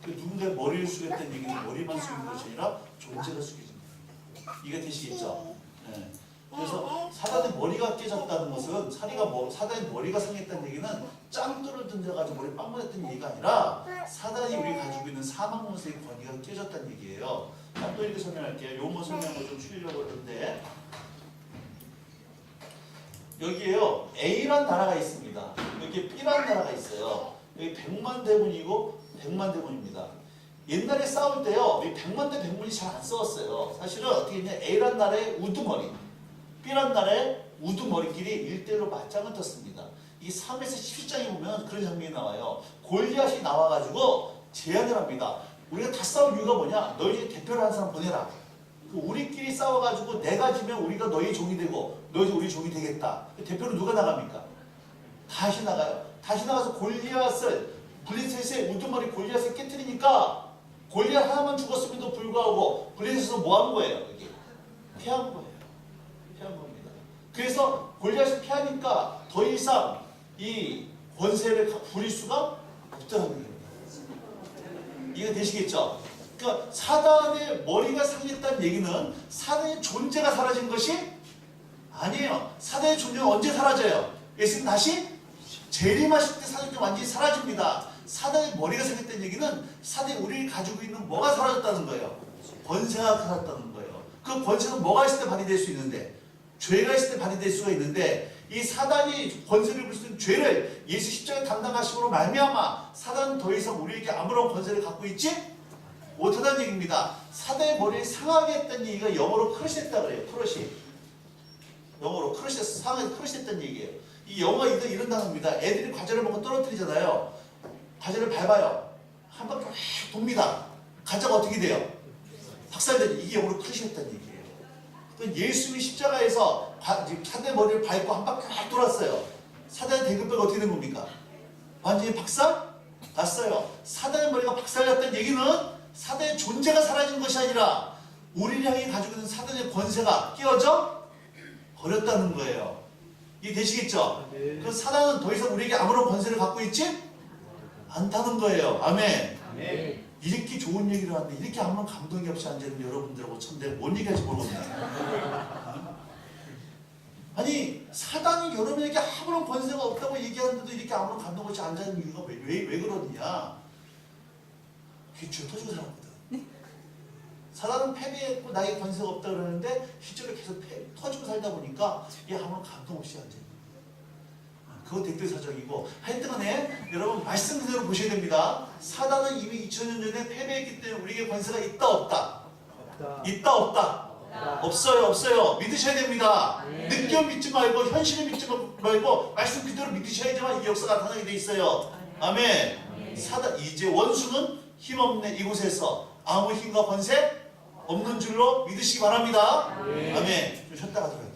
누군가의 머리를 숙였다는 얘기는 머리만 숙이는 것이 아니라 존재가 숙여진 겁니다. 이게 되시겠죠? 네. 그래서 사단의 머리가 깨졌다는 것은 사단의 머리가 상했다는 얘기는 짱돌을 던져가지고 머리 빵만했다는 얘기가 아니라 사단이 우리 가지고 있는 사망 권세의 권위가 깨졌다는 얘기예요. 또 이렇게 설명할게요. 용어 설명한 거 좀 추리려고 하는데 여기에요. A란 나라가 있습니다. 여기 B란 나라가 있어요. 여기 100만 대군이고 100만 대군입니다. 옛날에 싸울 때요. 이 100만 대 100문이 잘 안 싸웠어요. 사실은 어떻게 했냐. A란 나라의 우두머리 B란 나라의 우두머리끼리 1대1로 맞짱을 떴습니다. 이 3에서 17장에 보면 그런 장면이 나와요. 골리앗이 나와가지고 제안을 합니다. 우리가 다 싸울 이유가 뭐냐? 너희 중에 대표를 한 사람 보내라. 우리끼리 싸워가지고 내가 지면 우리가 너희 종이 되고 너희도 우리 종이 되겠다. 대표로 누가 나갑니까? 다시 나가요. 다시 나가서 골리앗을 블레셋의 우두머리 골리앗을 깨트리니까 골리앗 하나만 죽었음에도 불구하고 블레셋은 뭐 한 거예요? 여기 피한 거예요. 피한 겁니다. 그래서 골리앗을 피하니까 더 이상 이 권세를 부릴 수가 없다는 얘기입니다. 이해 되시겠죠? 그러니까 사단의 머리가 상했다는 얘기는 사단의 존재가 사라진 것이 아니에요. 사단의 존재는 언제 사라져요? 예수님 다시 재림하실 때 사단이 완전히 사라집니다. 사단의 머리가 상했다는 얘기는 사단이 우리를 가지고 있는 뭐가 사라졌다는 거예요? 권세가 사라졌다는 거예요. 그 권세는 뭐가 있을 때 발휘될 수 있는데 죄가 있을 때 발휘될 수가 있는데 이 사단이 권세를 부릴 수 있는 죄를 예수 십자가에 감당하심으로 말미암아 사단은 더 이상 우리에게 아무런 권세를 갖고 있지 못하다는 얘기입니다. 사단의 머리를 상하게 했다는 얘기가 영어로 크러시했다 그래요. 크러시. 영어로 상하게 크러시했다는 얘기예요. 이 영어가 이런 단어입니다. 애들이 과자를 먹고 떨어뜨리잖아요. 과자를 밟아요. 한 바퀴 확 돕니다. 과자가 어떻게 돼요? 박살되죠. 이게 영어로 크러시했다는 얘기예요. 예수님이 십자가에서 사단의 머리를 밟고 한 바퀴 확 돌았어요. 사단의 대급배가 어떻게 된 겁니까? 완전히 박살 났어요. 사단의 머리가 박살났다는 얘기는 사단의 존재가 사라진 것이 아니라 우리를 향해 가지고 있는 사단의 권세가 끼어져 버렸다는 거예요. 이해 되시겠죠? 그 사단은 더 이상 우리에게 아무런 권세를 갖고 있지 않다는 거예요. 아멘. 아멘. 이렇게 좋은 얘기를 하는데 이렇게 아무런 감동이 없이 앉아있는 여러분들하고 참 내가 뭔 얘기할지 모르겠네. 아니 사단이 여러분에게 아무런 권세가 없다고 얘기하는데도 이렇게 아무런 감동 없이 앉아있는 이유가 왜 그러느냐. 그게 쥐어 터지고 살았거든. 사단은 패배했고 나에게 권세가 없다 그러는데 실제로 계속 터지고 살다 보니까 이게 아무런 감동 없이 앉아있는 그거 댓글 사정이고 하여튼간에 여러분 말씀 그대로 보셔야 됩니다. 사단은 이미 2000년 전에 패배했기 때문에 우리에게 권세가 있다 없다? 있다 없다? 없어요. 믿으셔야 됩니다. 느껴 믿지 말고 현실을 믿지 말고 말씀 그대로 믿으셔야지만 이 역사가 나타나게 돼 있어요. 아멘. 사단 이제 원수는 힘없네 이곳에서 아무 힘과 권세 없는 줄로 믿으시기 바랍니다. 아멘. 좀 쉬었다 가도록